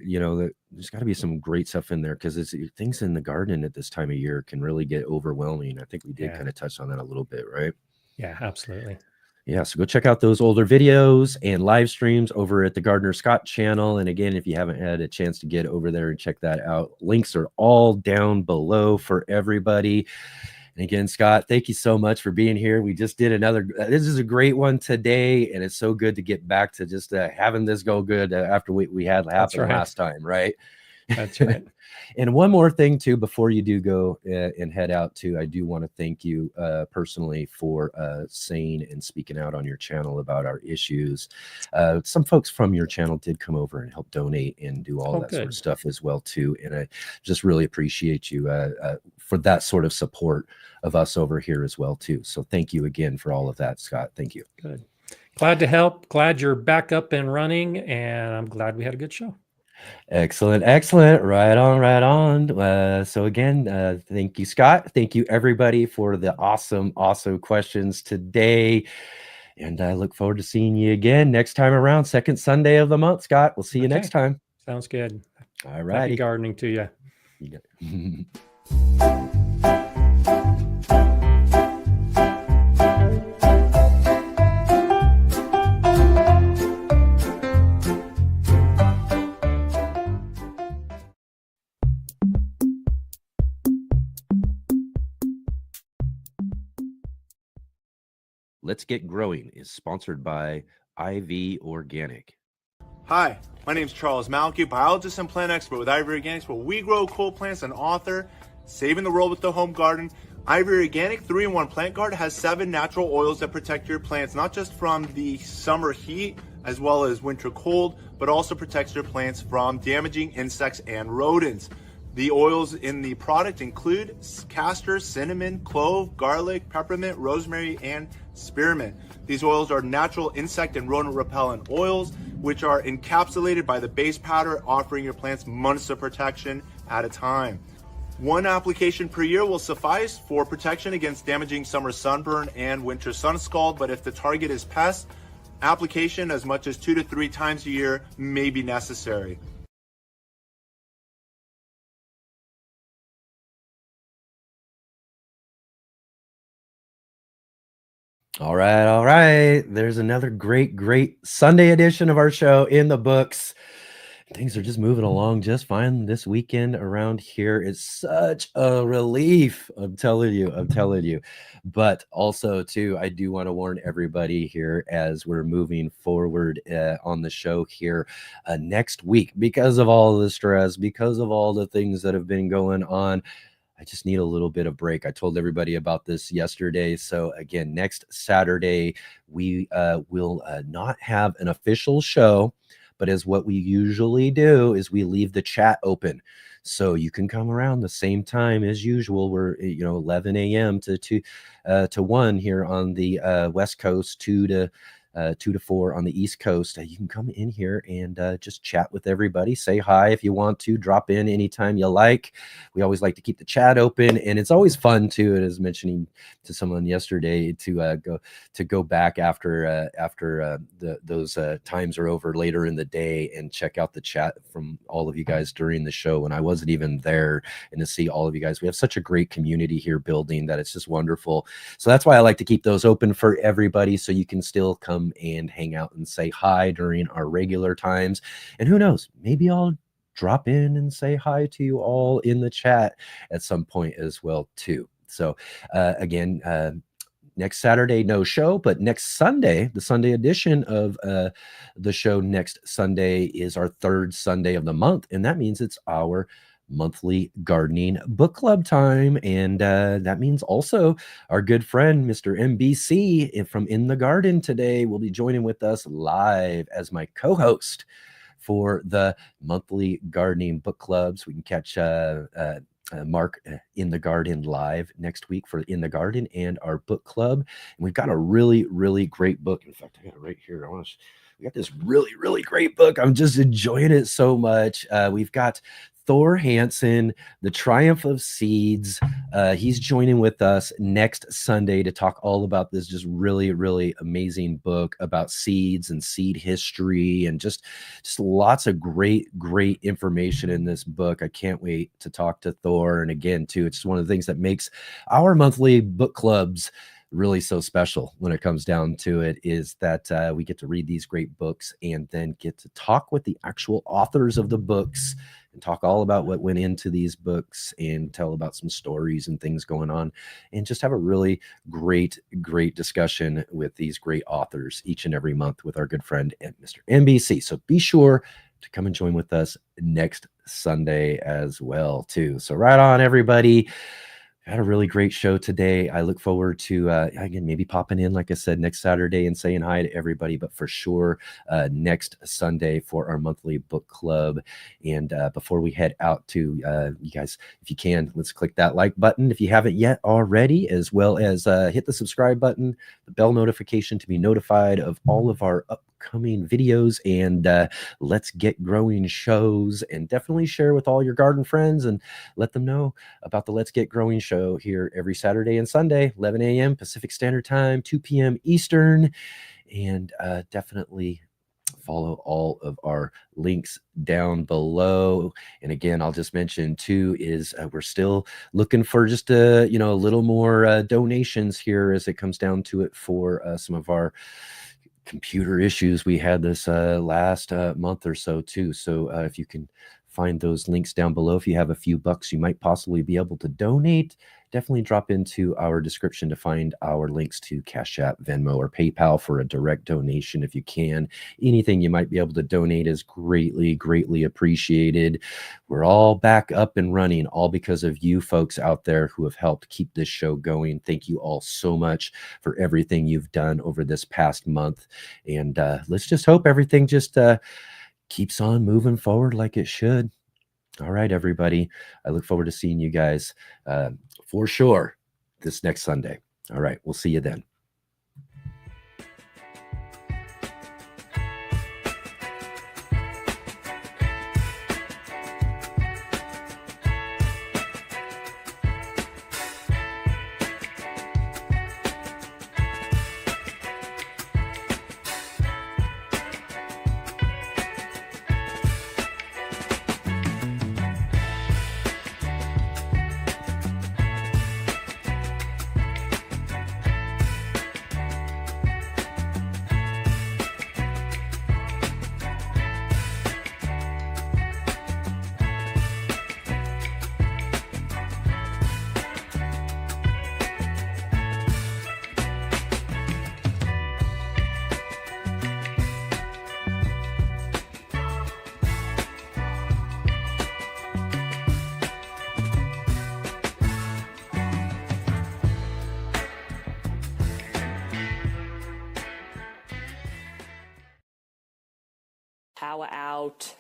there's got to be some great stuff in there, because things in the garden at this time of year can really get overwhelming. I think we did kind of touch on that a little bit, right? Yeah, absolutely. Yeah, so go check out those older videos and live streams over at the Gardener Scott channel. And again, if you haven't had a chance to get over there and check that out, links are all down below for everybody. And again, Scott, thank you so much for being here. We just did another, this is a great one today, and it's so good to get back to just having this go good after we had happen last time, right? That's right. And one more thing too, before you do go and head out too, I do want to thank you personally for saying and speaking out on your channel about our issues. Some folks from your channel did come over and help donate and do all that sort of stuff as well too. And I just really appreciate you for that sort of support of us over here as well too. So thank you again for all of that, Scott. Thank you. Good. Glad to help. Glad you're back up and running, and I'm glad we had a good show. Excellent. Right on. So again, thank you, Scott. Thank you, everybody, for the awesome questions today. And I look forward to seeing you again next time around, second Sunday of the month, Scott. We'll see you next time. Sounds good. All right. Happy gardening to you. Let's Get Growing is sponsored by IV Organic. Hi, my name is Charles Malky, biologist and plant expert with IV Organics, where we grow cool plants and author Saving the World with the Home Garden. IV Organic 3-in-1 Plant Guard has 7 natural oils that protect your plants, not just from the summer heat as well as winter cold, but also protects your plants from damaging insects and rodents. The oils in the product include castor, cinnamon, clove, garlic, peppermint, rosemary, and spearmint. These oils are natural insect and rodent repellent oils, which are encapsulated by the base powder, offering your plants months of protection at a time. 1 application per year will suffice for protection against damaging summer sunburn and winter sun scald, but if the target is pests, application as much as 2 to 3 times a year may be necessary. All right. There's another great Sunday edition of our show in the books. Things are just moving along just fine this weekend around here. It's such a relief. I'm telling you. But also too, I do want to warn everybody here as we're moving forward on the show here next week, because of all the stress, because of all the things that have been going on. I just need a little bit of break. I told everybody about this yesterday. So again, next Saturday, we will not have an official show, but as what we usually do is we leave the chat open. So you can come around the same time as usual. We're 11 a.m. to 1 here on the West Coast, 2 to 2 to 4 on the East Coast. You can come in here and just chat with everybody. Say hi if you want to. Drop in anytime you like. We always like to keep the chat open, and it's always fun too. It is mentioning to someone yesterday to go back after those times are over later in the day and check out the chat from all of you guys during the show when I wasn't even there, and to see all of you guys. We have such a great community here building that it's just wonderful. So that's why I like to keep those open for everybody, so you can still come and hang out and say hi during our regular times. And who knows, maybe I'll drop in and say hi to you all in the chat at some point as well too. So again, next Saturday, no show, but next Sunday, the Sunday edition of the show next Sunday is our third Sunday of the month. And that means it's our monthly gardening book club time. And that means also our good friend, Mr. MBC from In the Garden today will be joining with us live as my co-host for the monthly gardening book clubs. We can catch Mark In the Garden live next week for In the Garden and our book club. And we've got a really, really great book. In fact, I got it right here. We got this really, really great book. I'm just enjoying it so much. We've got Thor Hansen, The Triumph of Seeds. He's joining with us next Sunday to talk all about this just really, really amazing book about seeds and seed history, and just lots of great information in this book. I can't wait to talk to Thor. And again, too, it's one of the things that makes our monthly book clubs really so special when it comes down to it, is that we get to read these great books and then get to talk with the actual authors of the books and talk all about what went into these books and tell about some stories and things going on, and just have a really great discussion with these great authors each and every month with our good friend Mr. MBC. So be sure to come and join with us next Sunday as well too. So right on, everybody. Had a really great show today. I look forward to, again, maybe popping in, like I said, next Saturday and saying hi to everybody, but for sure next Sunday for our monthly book club. And before we head out to you guys, if you can, let's click that like button if you haven't yet already, as well as hit the subscribe button, the bell notification to be notified of all of our upcoming videos and Let's Get Growing shows, and definitely share with all your garden friends and let them know about the Let's Get Growing show here every Saturday and Sunday, 11 a.m. Pacific Standard Time, 2 p.m. Eastern. And definitely follow all of our links down below. And again, I'll just mention too is we're still looking for just a little more donations here as it comes down to it for some of our computer issues we had this last month or so too. So if you can find those links down below, if you have a few bucks you might possibly be able to donate, definitely drop into our description to find our links to Cash App, Venmo, or PayPal for a direct donation if you can. Anything you might be able to donate is greatly appreciated. We're all back up and running, all because of you folks out there who have helped keep this show going. Thank you all so much for everything you've done over this past month. And let's just hope everything just keeps on moving forward like it should. All right, everybody. I look forward to seeing you guys for sure this next Sunday. All right, we'll see you then. Power out.